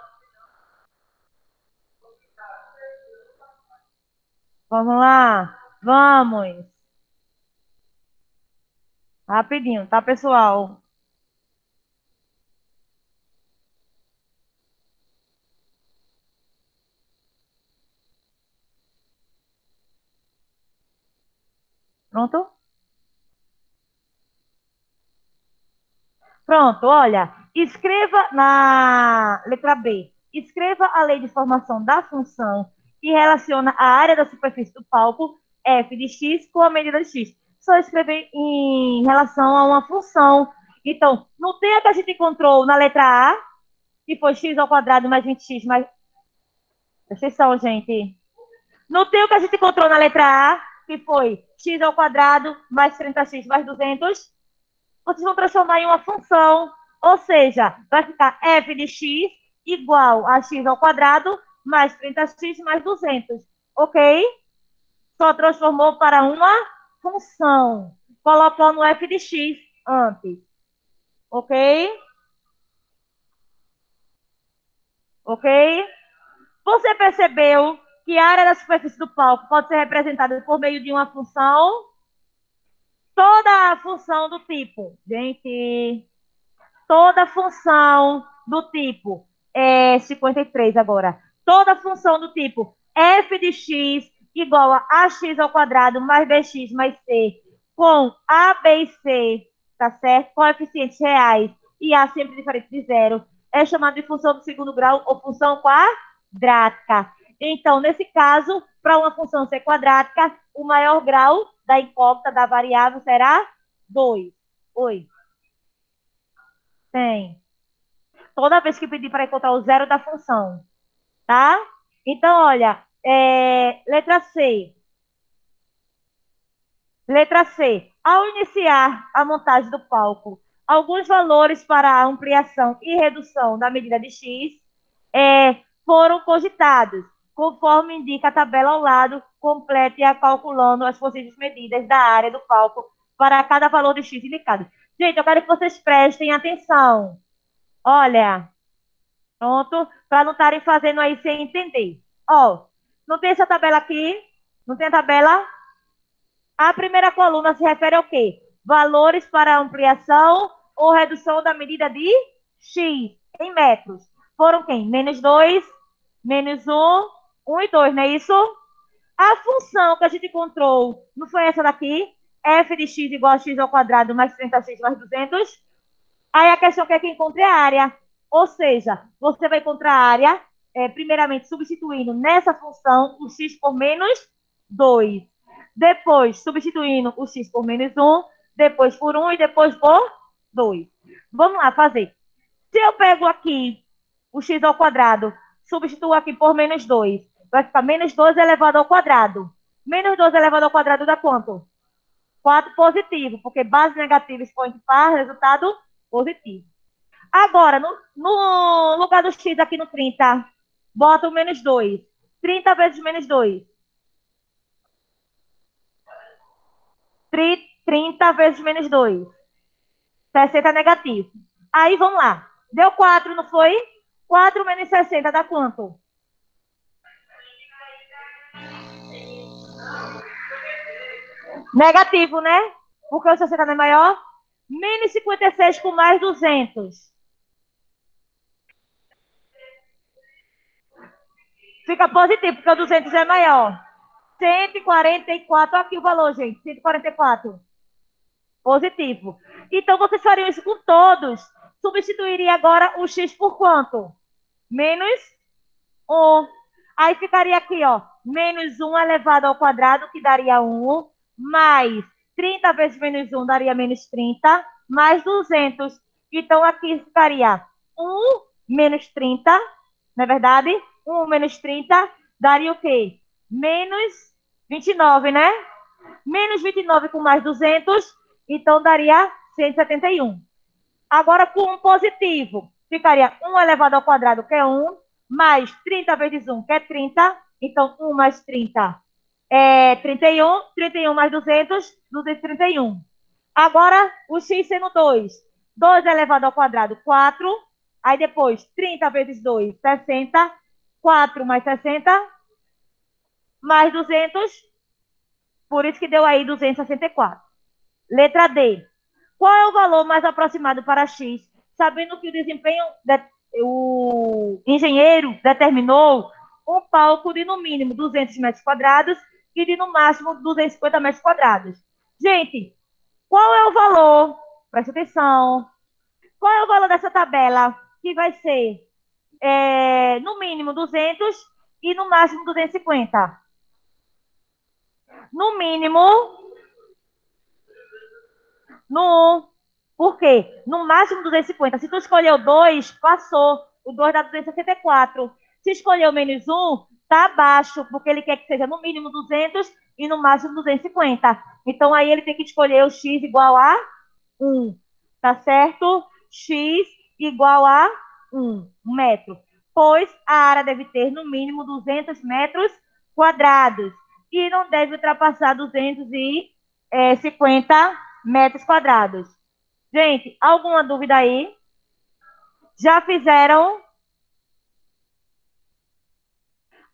Vamos lá. Vamos. Rapidinho, tá, pessoal? Pronto? Pronto, olha. Escreva na letra B. Escreva a lei de formação da função que relaciona a área da superfície do palco f de x com a medida de x. Só escrever em relação a uma função. Então, não tem a que a gente encontrou na letra A, que foi x ao quadrado mais 20x mais... Presta atenção, gente. Não tem o que a gente encontrou na letra A, que foi x ao quadrado mais 30x mais 200. Vocês vão transformar em uma função, ou seja, vai ficar f de x igual a x ao quadrado mais 30x mais 200, ok? Só transformou para uma função, colocando f de x antes, ok? Ok? Você percebeu que a área da superfície do palco pode ser representada por meio de uma função? Toda a função do tipo, gente, toda função do tipo, 53 agora, toda função do tipo f de x igual a ax ao quadrado mais bx mais c, com a, b e c, tá certo? Coeficientes reais e a sempre diferente de zero, é chamada de função do segundo grau ou função quadrática. Então, nesse caso, para uma função ser quadrática, o maior grau da incógnita da variável será 2. Oi, tem. Toda vez que pedir para encontrar o zero da função, tá? Então, olha, letra C. Letra C. Ao iniciar a montagem do palco, alguns valores para a ampliação e redução da medida de x foram cogitados, conforme indica a tabela ao lado, complete-a calculando as possíveis medidas da área do palco para cada valor de x indicado. Gente, eu quero que vocês prestem atenção. Olha, pronto, para não estarem fazendo aí sem entender. Ó, não tem essa tabela aqui? Não tem a tabela? A primeira coluna se refere ao quê? Valores para ampliação ou redução da medida de x em metros. Foram quem? Menos 2, menos 1, 1 e 2, não é isso? A função que a gente encontrou não foi essa daqui? F de x igual a x ao quadrado mais 30x mais 200. Aí a questão que é que encontre a área. Ou seja, você vai encontrar a área, primeiramente substituindo nessa função o x por menos 2. Depois, substituindo o x por menos 1, depois por 1 e depois por 2. Vamos lá fazer. Se eu pego aqui o x ao quadrado, substituo aqui por menos 2, vai ficar menos 2 elevado ao quadrado. Menos 2 elevado ao quadrado dá quanto? 4 positivo, porque base negativa expoente par, resultado positivo. Agora, no lugar do x aqui no 30, bota o menos 2. 30 vezes menos 2. 30 vezes menos 2. 60 negativo. Aí, vamos lá. Deu 4, não foi? 4 menos 60 dá quanto? Negativo, né? Porque o 60 não é maior. Menos 56 com mais 200. Fica positivo, porque o 200 é maior. 144, aqui o valor, gente. 144. Positivo. Então, vocês fariam isso com todos. Substituiria agora o x por quanto? Menos 1. Aí ficaria aqui, ó, menos 1 elevado ao quadrado, que daria 1, mais 30 vezes menos 1 daria menos 30, mais 200. Então, aqui ficaria 1 menos 30, não é verdade? 1 menos 30 daria o quê? Menos 29, né? Menos 29 com mais 200, então daria 171. Agora, com um positivo, ficaria 1 elevado ao quadrado, que é 1, mais 30 vezes 1, que é 30. Então, 1 mais 30 é 31. 31 mais 200, 231. Agora, o x sendo 2. 2 elevado ao quadrado, 4. Aí depois, 30 vezes 2, 60. 4 mais 60, mais 200. Por isso que deu aí 264. Letra D. Qual é o valor mais aproximado para x, sabendo que o engenheiro determinou um palco de no mínimo 200 metros quadrados e de no máximo 250 metros quadrados? Gente, qual é o valor? Presta atenção. Qual é o valor dessa tabela? Que vai ser no mínimo 200 e no máximo 250. No mínimo, no 1. Por quê? No máximo 250. Se tu escolheu 2, passou. O 2 dá 264. Se escolheu menos 1, tá abaixo, porque ele quer que seja no mínimo 200 e no máximo 250. Então, aí ele tem que escolher o x igual a 1. Tá certo? X igual a 1 metro. Pois a área deve ter no mínimo 200 metros quadrados. E não deve ultrapassar 250 metros quadrados. Gente, alguma dúvida aí? Já fizeram?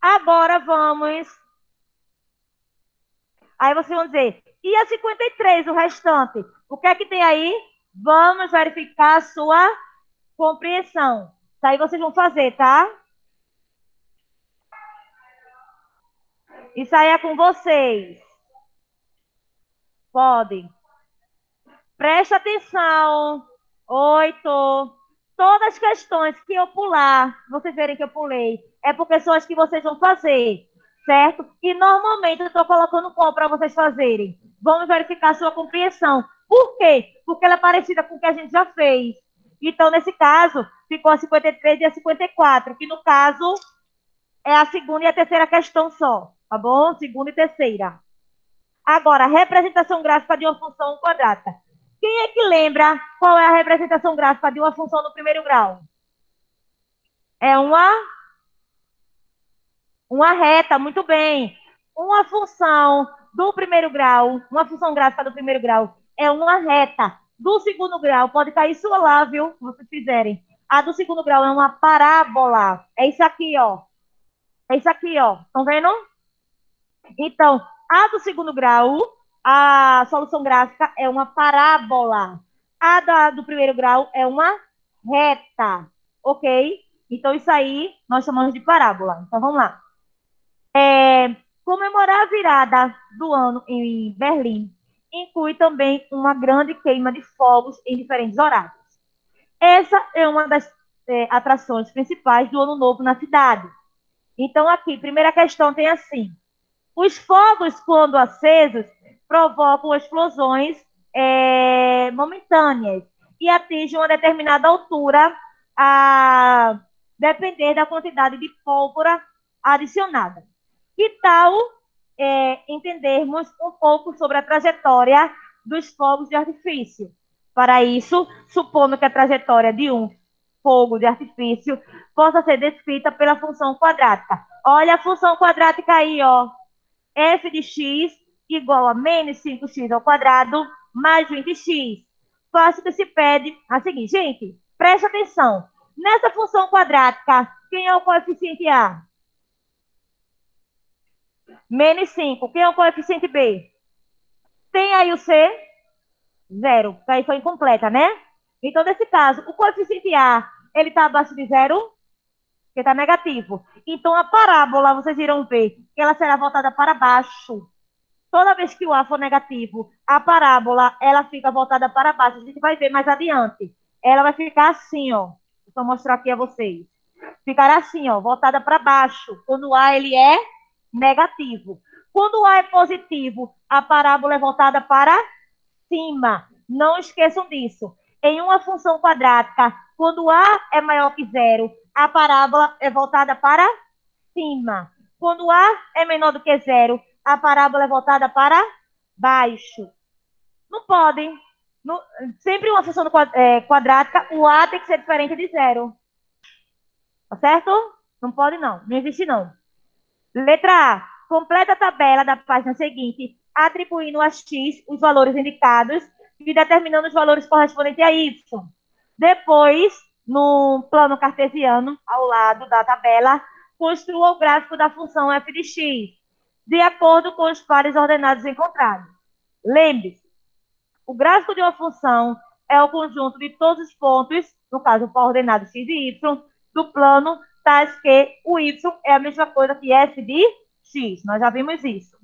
Agora vamos. Aí vocês vão dizer, e a 53, o restante? O que é que tem aí? Vamos verificar a sua compreensão. Isso aí vocês vão fazer, tá? Isso aí é com vocês. Podem. Preste atenção. 8. Todas as questões que eu pular, vocês verem que eu pulei, é porque são as que vocês vão fazer, certo? E normalmente eu estou colocando qual para vocês fazerem. Vamos verificar a sua compreensão. Por quê? Porque ela é parecida com o que a gente já fez. Então, nesse caso, ficou a 53 e a 54, que no caso é a segunda e a terceira questão só, tá bom? Segunda e terceira. Agora, representação gráfica de uma função quadrada. Quem é que lembra qual é a representação gráfica de uma função no primeiro grau? É uma reta, muito bem. Uma função do primeiro grau, uma função gráfica do primeiro grau é uma reta. Do segundo grau, pode cair isso lá, viu? Se vocês fizerem. A do segundo grau é uma parábola. É isso aqui, ó. É isso aqui, ó. Estão vendo? Então, a do segundo grau, a solução gráfica é uma parábola. Do primeiro grau é uma reta, ok? Então, isso aí nós chamamos de parábola. Então, vamos lá. Comemorar a virada do ano em Berlim inclui também uma grande queima de fogos em diferentes horários. Essa é uma das atrações principais do Ano Novo na cidade. Então, aqui, primeira questão tem assim: os fogos, quando acesos, provocam explosões momentâneas e atingem uma determinada altura, a depender da quantidade de pólvora adicionada. Que tal entendermos um pouco sobre a trajetória dos fogos de artifício? Para isso, supondo que a trajetória de um fogo de artifício possa ser descrita pela função quadrática. Olha a função quadrática aí, ó. F de x igual a menos 5x ao quadrado mais 20x. Fácil que se pede a seguir. Gente, preste atenção. Nessa função quadrática, quem é o coeficiente A? Menos 5. Quem é o coeficiente B? Tem aí o C? 0. Porque aí foi incompleta, né? Então, nesse caso, o coeficiente A, ele está abaixo de 0? Porque está negativo. Então, a parábola, vocês irão ver que ela será voltada para baixo. Toda vez que o A for negativo, a parábola, ela fica voltada para baixo. A gente vai ver mais adiante. Ela vai ficar assim, ó. Vou mostrar aqui a vocês. ficará assim, ó, voltada para baixo, quando o A ele é negativo. Quando o A é positivo, a parábola é voltada para cima. Não esqueçam disso. Em uma função quadrática, quando A é maior que zero, a parábola é voltada para cima. Quando A é menor do que zero, a parábola é voltada para baixo. Não pode. Não, sempre uma função quadrática, o A tem que ser diferente de zero. Tá certo? Não pode não. Não existe não. Letra A. Completa a tabela da página seguinte, atribuindo a X os valores indicados e determinando os valores correspondentes a Y. Depois, no plano cartesiano, ao lado da tabela, construa o gráfico da função f de x, de acordo com os pares ordenados encontrados. Lembre-se, o gráfico de uma função é o conjunto de todos os pontos, no caso, o par ordenado x e y, do plano, tais que o y é a mesma coisa que f de x. Nós já vimos isso.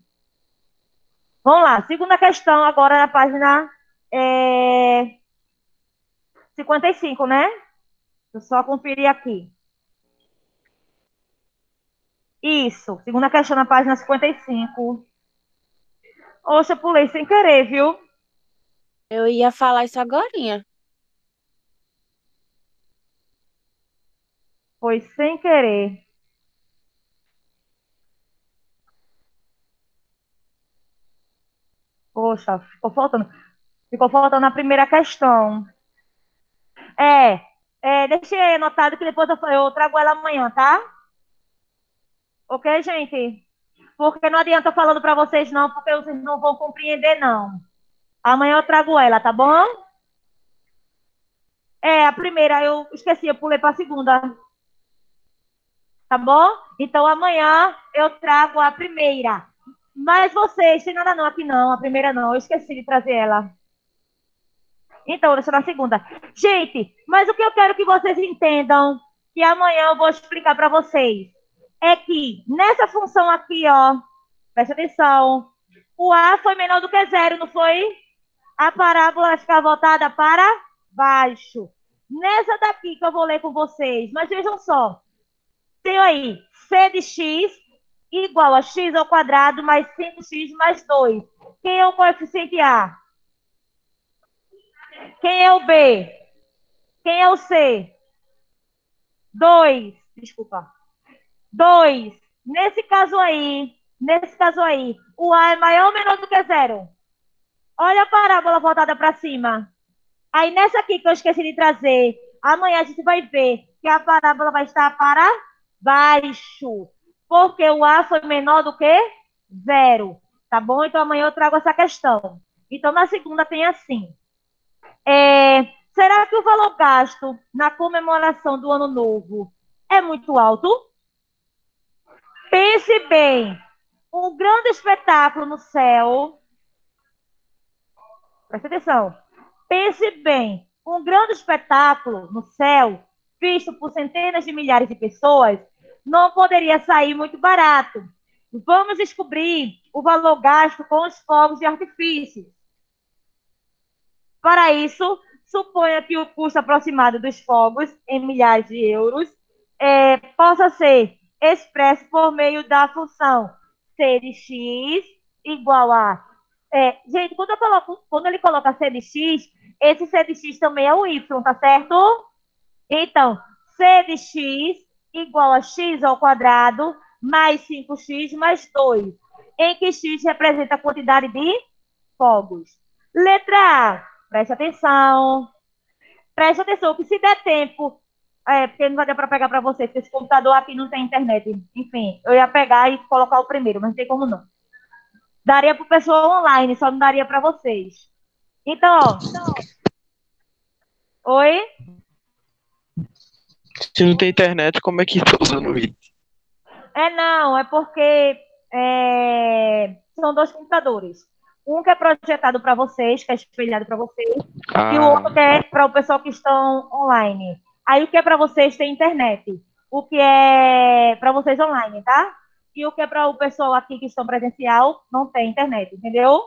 Vamos lá, segunda questão agora na página 55, né? Deixa eu só conferir aqui. Isso, segunda questão na página 55. Oxa, pulei sem querer, viu? Eu ia falar isso agorinha. Foi sem querer. Poxa, ficou faltando a primeira questão. Deixei aí anotado que depois eu trago ela amanhã, tá? Ok, gente? Porque não adianta eu falando para vocês não, porque vocês não vão compreender, não. Amanhã eu trago ela, tá bom? A primeira eu esqueci, eu pulei para a segunda. Tá bom? Então amanhã eu trago a primeira. Mas vocês, tem nada não aqui não, a primeira não, eu esqueci de trazer ela. Então, deixa na segunda. Gente, mas o que eu quero que vocês entendam, que amanhã eu vou explicar para vocês, é que nessa função aqui, ó, presta atenção, o A foi menor do que zero, não foi? A parábola vai ficar voltada para baixo. Nessa daqui que eu vou ler com vocês, mas vejam só, tem aí C de x igual a x ao quadrado mais 5x mais 2. Quem é o coeficiente A? Quem é o B? Quem é o C? 2. Desculpa. 2. Nesse caso aí, o A é maior ou menor do que zero? Olha a parábola voltada para cima. Aí nessa aqui que eu esqueci de trazer, amanhã a gente vai ver que a parábola vai estar para baixo. Porque o A foi menor do que zero. Tá bom? Então amanhã eu trago essa questão. Então na segunda tem assim. Será que o valor gasto na comemoração do ano novo é muito alto? Pense bem. Um grande espetáculo no céu. Presta atenção. Pense bem. Um grande espetáculo no céu, visto por centenas de milhares de pessoas, não poderia sair muito barato. Vamos descobrir o valor gasto com os fogos de artifício. Para isso, suponha que o custo aproximado dos fogos, em milhares de euros, possa ser expresso por meio da função C de x igual a... gente, quando ele coloca C de x, esse C de x também é o y, tá certo? Então, C de x igual a x ao quadrado mais 5x mais 2, em que x representa a quantidade de fogos. Letra A, preste atenção. Preste atenção, que se der tempo, porque não vai dar para pegar para vocês, porque esse computador aqui não tem internet. Enfim, eu ia pegar e colocar o primeiro, mas não tem como não. Daria para o pessoal online, só não daria para vocês. Então, ó. Oi? Se não tem internet, como é que tá usando o vídeo? Não, é porque são dois computadores. Um que é projetado para vocês, que é espelhado para vocês, e o outro que é para o pessoal que estão online. Aí o que é para vocês tem internet. O que é para vocês online, tá? E o que é para o pessoal aqui que estão presencial não tem internet, entendeu?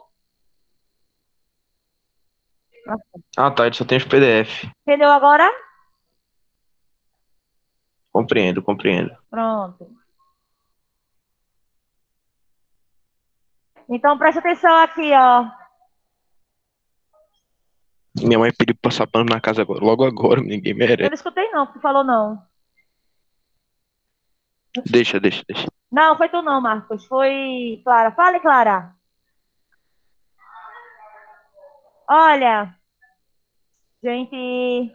Ah, tá, ele só tem os PDF. Entendeu agora? Compreendo, compreendo. Pronto. Então, presta atenção aqui, ó. Minha mãe pediu pra passar pano na casa agora, logo agora, ninguém Eu merece. não escutei não, que tu falou não. Deixa, deixa, deixa. Não, foi tu não, Marcos. Foi Clara. Fale, Clara. Olha, gente,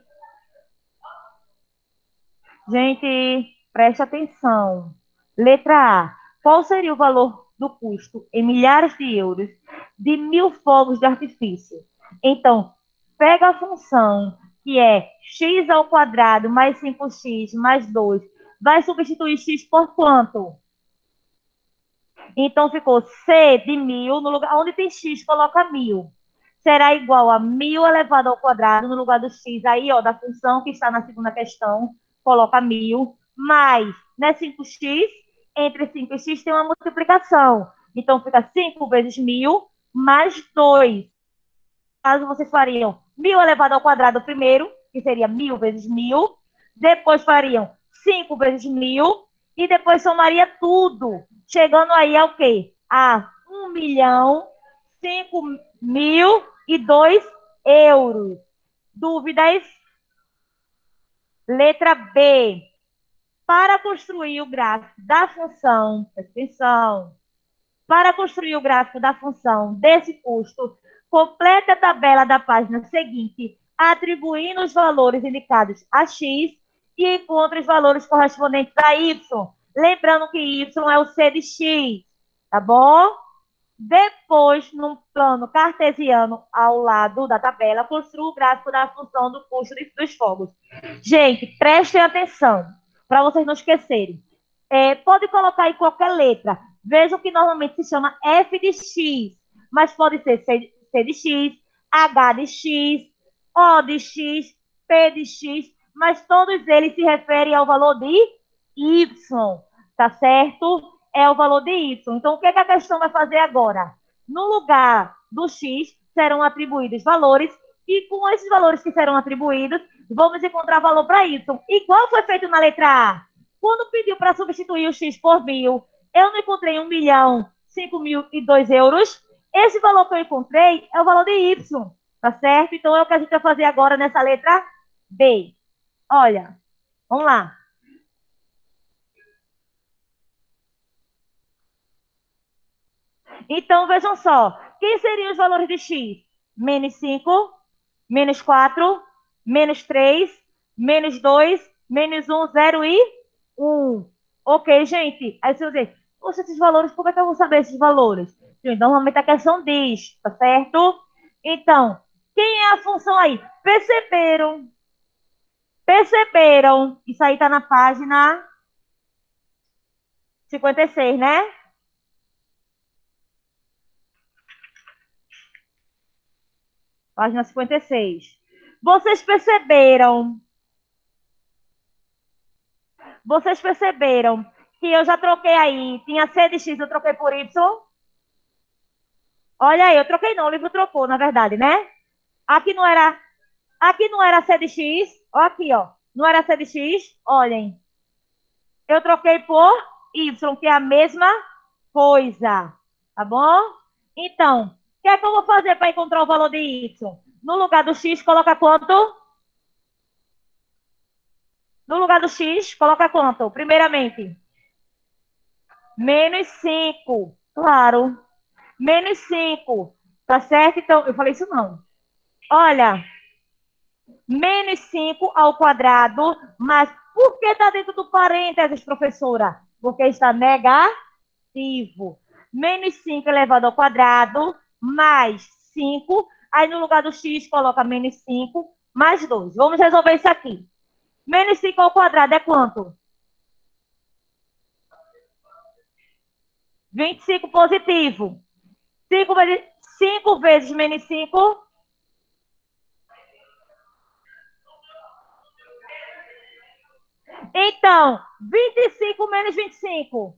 presta atenção. Letra A. Qual seria o valor do custo em milhares de euros de 1.000 fogos de artifício? Então, pega a função que é x ao quadrado mais 5x mais 2. Vai substituir x por quanto? Então, ficou C de 1.000, no lugar onde tem x, coloca 1.000. Será igual a 1.000 elevado ao quadrado, no lugar do x aí, ó, da função que está na segunda questão, coloca 1.000, mais, né, 5x, entre 5 e x tem uma multiplicação. Então, fica 5 vezes 1.000, mais 2. Caso vocês fariam 1.000 elevado ao quadrado primeiro, que seria 1.000 vezes 1.000, depois fariam 5 vezes 1.000, e depois somaria tudo, chegando aí ao quê? A 1.005.002 euros. Dúvidas? Letra B. Para construir o gráfico da função, presta atenção, para construir o gráfico da função desse custo, complete a tabela da página seguinte, atribuindo os valores indicados a x e encontre os valores correspondentes a y. Lembrando que y é o c de x, tá bom? Depois, num plano cartesiano ao lado da tabela, construa o gráfico da função do custo dos fogos. Gente, prestem atenção, para vocês não esquecerem. Pode colocar aí qualquer letra. Vejam que normalmente se chama F de X, mas pode ser C de X, H de X, O de X, P de X, mas todos eles se referem ao valor de Y, tá certo? É o valor de Y. Então, o que a questão vai fazer agora? No lugar do X, serão atribuídos valores, e com esses valores que serão atribuídos, vamos encontrar valor para Y. Igual foi feito na letra A. Quando pediu para substituir o X por 1.000, eu não encontrei 1.005.002 euros. Esse valor que eu encontrei é o valor de Y, tá certo? Então, é o que a gente vai fazer agora nessa letra B. Olha, vamos lá. Então, vejam só. Quem seriam os valores de x? Menos 5, menos 4, menos 3, menos 2, menos 1, 0 e 1. Ok, gente? Aí você vai dizer, poxa, esses valores, como é que eu vou saber esses valores? Gente, normalmente a questão diz, tá certo? Então, quem é a função aí? Perceberam? Perceberam? Isso aí tá na página 56, né? Página 56. Vocês perceberam? Vocês perceberam que eu já troquei aí, tinha C de X, eu troquei por Y? Olha aí, eu troquei não, o livro trocou, na verdade, né? Aqui não era, aqui não era C de X, ó aqui, ó. Não era C de X, olhem. Eu troquei por Y, que é a mesma coisa, tá bom? Então, o que é que eu vou fazer para encontrar o valor de Y? No lugar do X, coloca quanto? No lugar do X, coloca quanto? Primeiramente, menos 5, claro. Menos 5, tá certo? Então, eu falei isso não. Olha, menos 5 ao quadrado, mas por que está dentro do parênteses, professora? Porque está negativo. Menos 5 elevado ao quadrado, mais 5. Aí no lugar do x, coloca menos 5, mais 2. Vamos resolver isso aqui. Menos 5 ao quadrado é quanto? 25 positivo. 5 vezes menos 5. Então, 25 menos 25.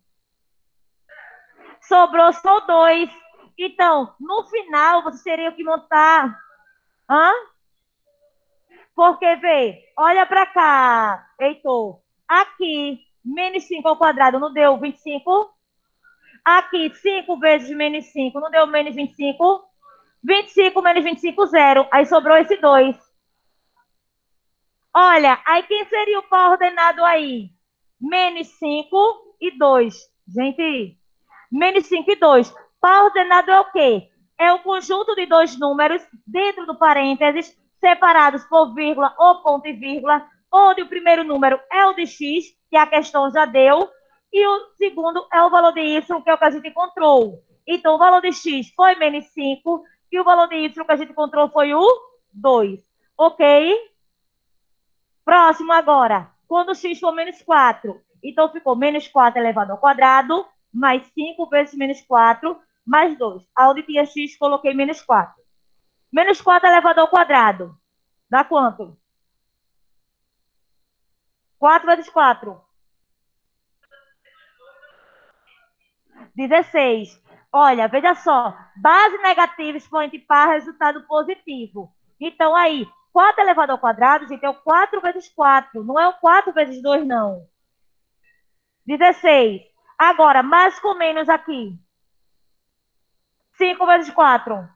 Sobrou só 2. Então, no final, você teria que montar. Hã? Porque, vê, olha para cá, Heitor. Aqui, menos 5 ao quadrado não deu 25? Aqui, 5 vezes menos 5 não deu menos 25? 25 menos 25, 0. Aí sobrou esse 2. Olha, aí quem seria o par ordenado aí? Menos 5 e 2. Gente, menos 5 e 2. Par ordenado é o quê? É o conjunto de dois números dentro do parênteses, separados por vírgula ou ponto e vírgula, onde o primeiro número é o de x, que a questão já deu, e o segundo é o valor de y, que é o que a gente encontrou. Então, o valor de x foi menos 5, e o valor de y que a gente encontrou foi o 2. Ok? Próximo agora. Quando x for menos 4. Então, ficou menos 4 elevado ao quadrado, mais 5 vezes menos 4, mais 2. Aonde tinha x, coloquei menos 4. Menos 4 elevado ao quadrado. Dá quanto? 4 vezes 4. 16. Olha, veja só. Base negativa, expoente par, resultado positivo. Então, aí, 4 elevado ao quadrado, gente, é o 4 vezes 4. Não é o 4 vezes 2, não. 16. Agora, mais com menos aqui. 5 vezes 4.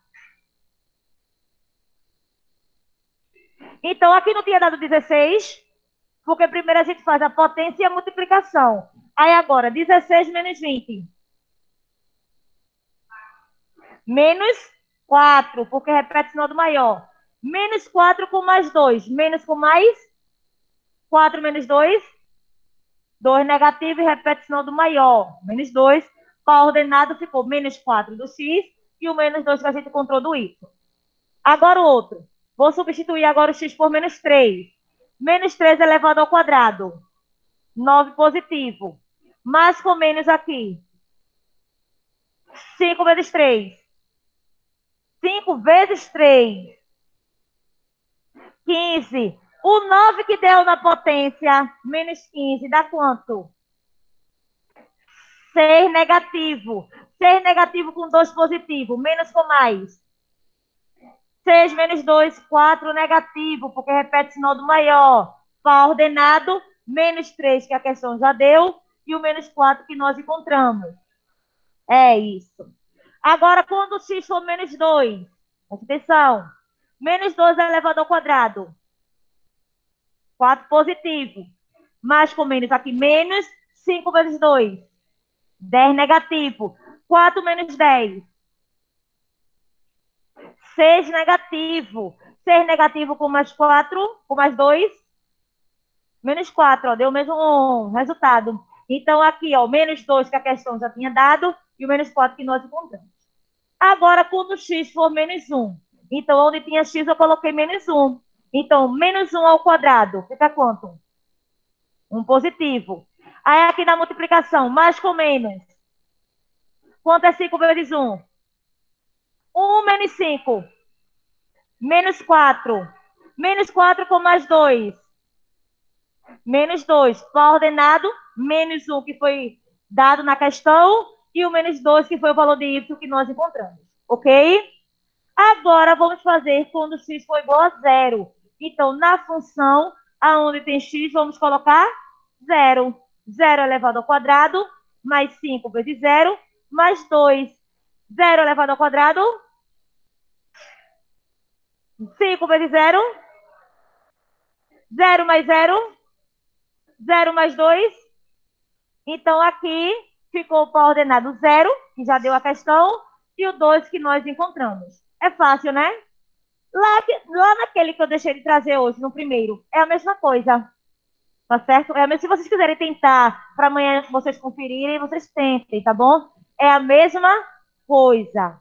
Então, aqui não tinha dado 16, porque primeiro a gente faz a potência e a multiplicação. Aí agora, 16 menos 20. Menos 4, porque repete o sinal do maior. Menos 4 com mais 2. Menos com mais 4 menos 2. 2 negativo e repete o sinal do maior. Menos 2. Qual ordenado ficou? Menos 4 do x e o menos 2 que a gente encontrou do y. Agora o outro. Vou substituir agora o x por menos 3. Menos 3 elevado ao quadrado. 9 positivo. Mais com menos aqui. 5 vezes 3. 5 vezes 3. 15. O 9 que deu na potência, menos 15, dá quanto? 6 negativo. 6 negativo com 2 positivo. Menos com mais. 6 menos 2, 4 negativo, porque repete o sinal do maior. Par ordenado, menos 3, que a questão já deu, e o menos 4 que nós encontramos. É isso. Agora, quando o x for menos 2, presta atenção. Menos 2 elevado ao quadrado. 4 positivo. Mais com menos aqui, menos 5 vezes 2. 10 negativo. 4 menos 10. 6 negativo. 6 negativo com mais 4, com mais 2. Menos 4, ó, deu o mesmo resultado. Então, aqui, ó, menos 2 que a questão já tinha dado e o menos 4 que nós encontramos. Agora, quando o x for menos 1. Então, onde tinha x, eu coloquei menos 1. Então, menos 1 ao quadrado. Fica quanto? 1 positivo. Aí, aqui na multiplicação, mais com menos. Quanto é 5 vezes 1? 1 menos 5. Menos 4. Menos 4 com mais 2. Menos 2. Par ordenado, menos 1 que foi dado na questão e o menos 2 que foi o valor de y que nós encontramos. Ok? Agora, vamos fazer quando x for igual a 0. Então, na função, aonde tem x, vamos colocar 0. 0 elevado ao quadrado, mais 5 vezes 0, mais 2. 0 elevado ao quadrado, 5 vezes 0. 0 mais 0. 0 mais 2. Então, aqui ficou o par ordenado 0, que já deu a questão, e o 2 que nós encontramos. É fácil, né? Lá naquele que eu deixei de trazer hoje, no primeiro, é a mesma coisa. Tá certo? Se vocês quiserem tentar, para amanhã vocês conferirem, vocês tentem, tá bom? É a mesma coisa.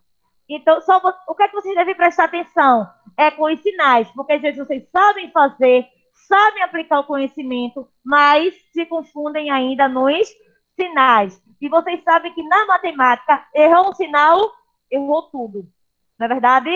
Então, o que é que vocês devem prestar atenção? É com os sinais, porque às vezes vocês sabem fazer, sabem aplicar o conhecimento, mas se confundem ainda nos sinais. E vocês sabem que na matemática, errou um sinal, errou tudo. Não é verdade?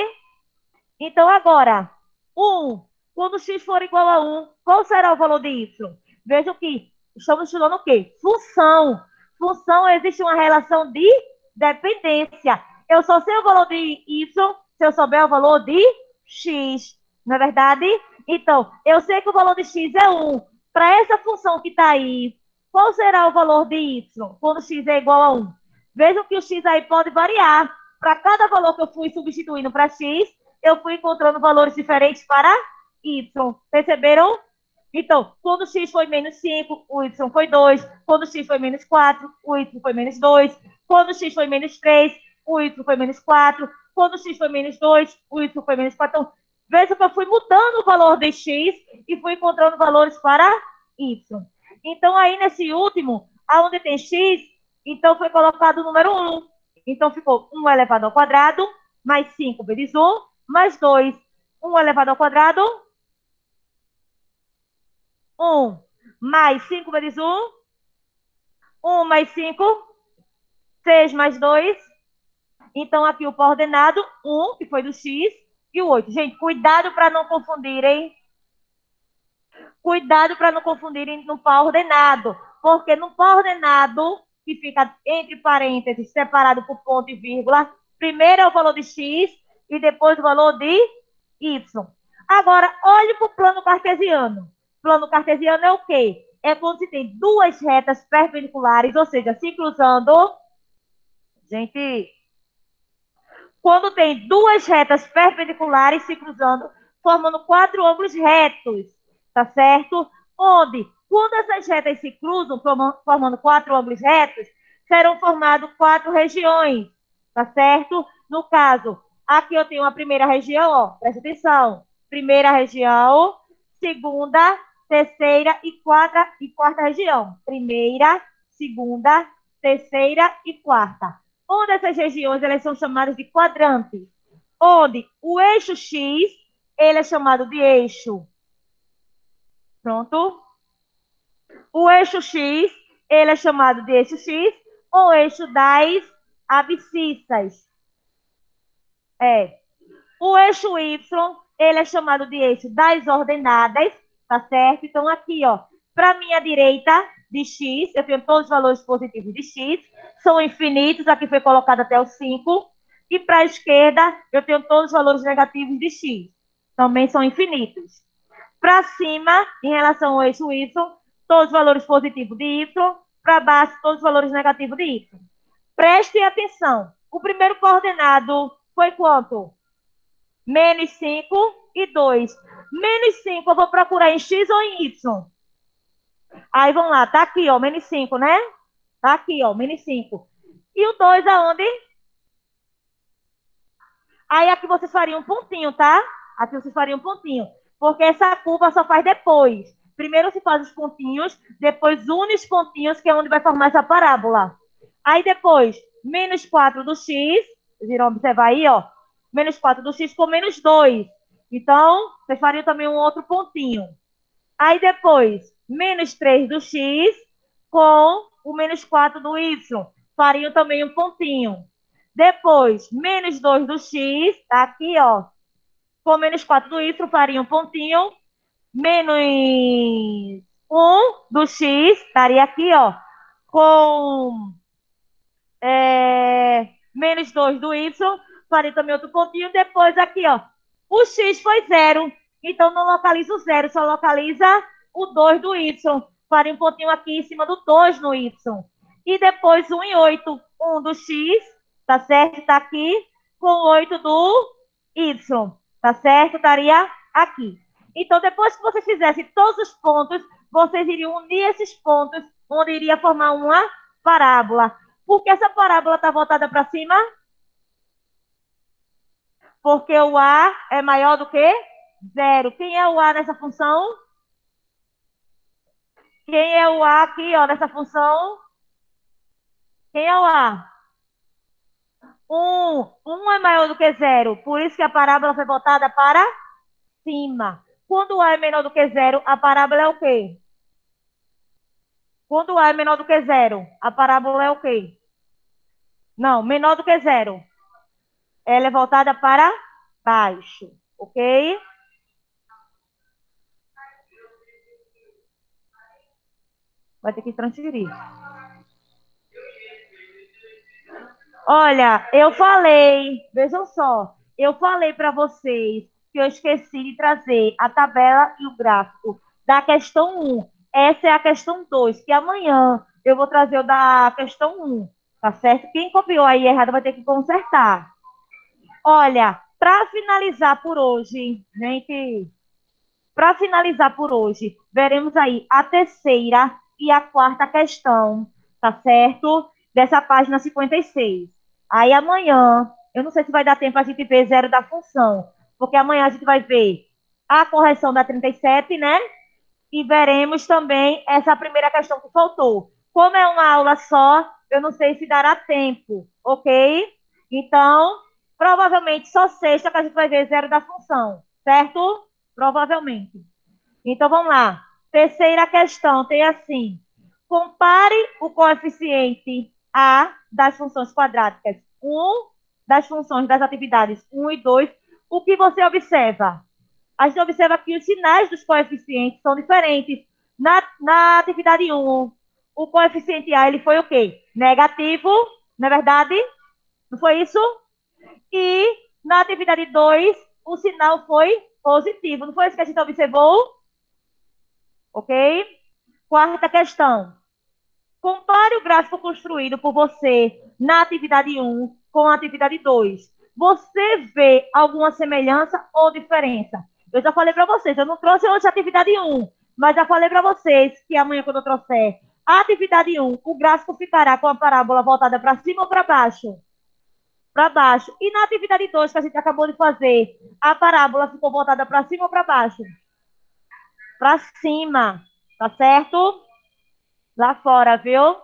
Então, agora, 1. Quando x for igual a 1, qual será o valor de y? Vejam que estamos estudando o quê? Função. Função, existe uma relação de dependência. Eu só sei o valor de y se eu souber o valor de x. Não é verdade? Então, eu sei que o valor de x é 1. para essa função que está aí, qual será o valor de y quando x é igual a 1? Vejam que o x aí pode variar. Para cada valor que eu fui substituindo para x, eu fui encontrando valores diferentes para y. Perceberam? Então, quando x foi menos 5, o y foi 2. Quando x foi menos 4, o y foi menos 2. Quando x foi menos 3, o y foi menos 4. Quando x foi menos 2, o y foi menos 4. Então, veja que eu fui mudando o valor de x e fui encontrando valores para y. Então, aí nesse último, aonde tem x, então foi colocado o número 1. Então, ficou 1 elevado ao quadrado, mais 5 vezes 1, mais 2. 1 elevado ao quadrado, 1 mais 5 vezes 1, 1 mais 5, 6 mais 2. Então, aqui o par ordenado, 1, que foi do x, e o 8. Gente, cuidado para não confundirem. Cuidado para não confundirem no par ordenado. Porque no par ordenado, que fica entre parênteses, separado por ponto e vírgula, primeiro é o valor de x e depois o valor de y. Agora, olhe para o plano cartesiano. Plano cartesiano é o quê? É quando se tem duas retas perpendiculares, ou seja, se cruzando. Gente, quando tem duas retas perpendiculares se cruzando, formando 4 ângulos retos, tá certo? Onde, quando essas retas se cruzam, formando 4 ângulos retos, serão formadas 4 regiões, tá certo? No caso, aqui eu tenho a primeira região, ó, presta atenção. Primeira região, segunda, terceira e quarta região. Primeira, segunda, terceira e quarta. Onde essas regiões elas são chamadas de quadrantes, onde o eixo x ele é chamado de eixo. Pronto? O eixo x ele é chamado de eixo x ou eixo das abscissas. O eixo y ele é chamado de eixo das ordenadas, tá certo? Então aqui, ó, para minha direita de x, eu tenho todos os valores positivos de x, são infinitos, aqui foi colocado até o 5, e para a esquerda eu tenho todos os valores negativos de x, também são infinitos. Para cima, em relação ao eixo y, todos os valores positivos de y, para baixo, todos os valores negativos de y. Prestem atenção, o primeiro coordenado foi quanto? Menos 5 e 2. Menos 5 eu vou procurar em x ou em y? Aí, vamos lá, tá aqui, ó, menos 5, né? Tá aqui, ó, menos 5. E o 2 aonde? Aí, aqui vocês fariam um pontinho, tá? Aqui vocês fariam um pontinho. Porque essa curva só faz depois. Primeiro se faz os pontinhos, depois une os pontinhos, que é onde vai formar essa parábola. Aí, depois, menos 4 do x, vocês irão observar aí, ó. Menos 4 do x com menos 2. Então, vocês fariam também um outro pontinho. Aí, depois, menos 3 do x com o menos 4 do y. Fariam também um pontinho. Depois, menos 2 do x, tá aqui, ó. Com menos 4 do y, faria um pontinho. Menos 1 do x, estaria aqui, ó. Com menos 2 do y, faria também outro pontinho. Depois, aqui, ó. O x foi 0. Então, não localiza o 0, só localiza o 2 do y. Faria um pontinho aqui em cima do 2 no y. E depois, 1 e 8. 1 do x, tá certo? Tá aqui. Com 8 do y. Tá certo? Estaria aqui. Então, depois que vocês fizessem todos os pontos, vocês iriam unir esses pontos, onde iria formar uma parábola. Por que essa parábola está voltada para cima? Porque o A é maior do que 0. Quem é o A nessa função? Quem é o A aqui, ó, nessa função? Quem é o A? 1. 1 é maior do que 0. Por isso que a parábola foi voltada para cima. Quando o A é menor do que 0, a parábola é o quê? Quando o A é menor do que 0, a parábola é o quê? Não, menor do que 0. Ela é voltada para baixo, ok? Vai ter que transferir. Olha, eu falei, vejam só, eu falei para vocês que eu esqueci de trazer a tabela e o gráfico da questão 1. Essa é a questão 2, que amanhã eu vou trazer o da questão 1, tá certo? Quem copiou aí errado vai ter que consertar. Olha, para finalizar por hoje, gente, para finalizar por hoje, veremos aí a terceira e a quarta questão, tá certo? Dessa página 56. Aí amanhã, eu não sei se vai dar tempo a gente ver zero da função, porque amanhã a gente vai ver a correção da 37, né? E veremos também essa primeira questão que faltou. Como é uma aula só, eu não sei se dará tempo, ok? Então, provavelmente só sexta que a gente vai ver zero da função, certo? Provavelmente. Então, vamos lá. Terceira questão tem assim: compare o coeficiente A das funções quadráticas 1, das funções das atividades 1 e 2. O que você observa? A gente observa que os sinais dos coeficientes são diferentes. Na atividade 1, o coeficiente A ele foi o quê? Negativo, não é verdade? Não foi isso? E na atividade 2, o sinal foi positivo. Não foi isso que a gente observou? Ok? Quarta questão. Compare o gráfico construído por você na atividade 1 com a atividade 2. Você vê alguma semelhança ou diferença? Eu já falei para vocês, eu não trouxe hoje a atividade 1, mas já falei para vocês que amanhã, quando eu trouxer a atividade 1, o gráfico ficará com a parábola voltada para cima ou para baixo? Para baixo. E na atividade 2, que a gente acabou de fazer, a parábola ficou voltada para cima ou para baixo? Para cima, tá certo? Lá fora, viu?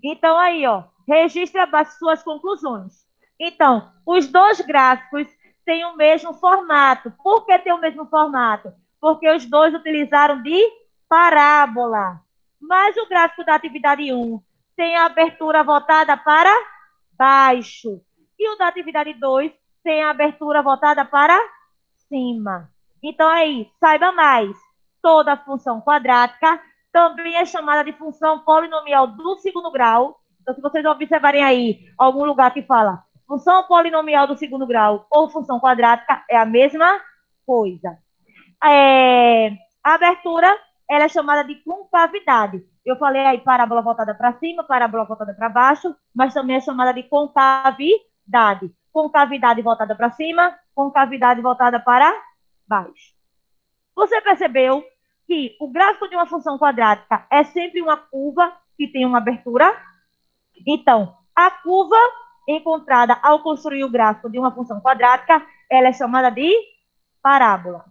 Então, aí, ó, registre abaixo suas conclusões. Então, os dois gráficos têm o mesmo formato. Por que tem o mesmo formato? Porque os dois utilizaram de parábola. Mas o gráfico da atividade 1 tem a abertura voltada para baixo. E o da atividade 2 tem a abertura voltada para cima. Então, aí, saiba mais. Toda função quadrática também é chamada de função polinomial do segundo grau. Então, se vocês observarem aí algum lugar que fala função polinomial do segundo grau ou função quadrática, é a mesma coisa. A abertura, ela é chamada de concavidade. Eu falei aí parábola voltada para cima, parábola voltada para baixo, mas também é chamada de concavidade. Concavidade voltada para cima, concavidade voltada para baixo. Você percebeu que o gráfico de uma função quadrática é sempre uma curva que tem uma abertura? Então, a curva encontrada ao construir o gráfico de uma função quadrática, ela é chamada de parábola.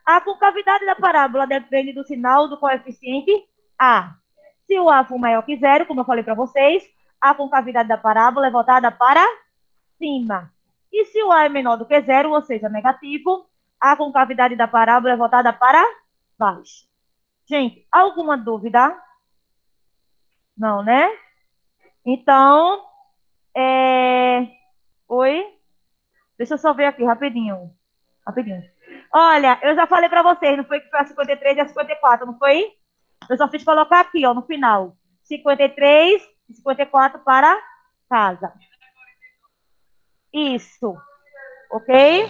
A concavidade da parábola depende do sinal do coeficiente A. Se o A for maior que zero, como eu falei para vocês, a concavidade da parábola é voltada para cima. E se o A é menor do que zero, ou seja, negativo, a concavidade da parábola é voltada para baixo. Gente, alguma dúvida? Não, né? Então, oi? Deixa eu só ver aqui, rapidinho. Rapidinho. Olha, eu já falei para vocês, não foi que foi a 53 e a 54, não foi? Eu só fiz colocar aqui, ó, no final. 53 e 54 para casa. Isso. Ok?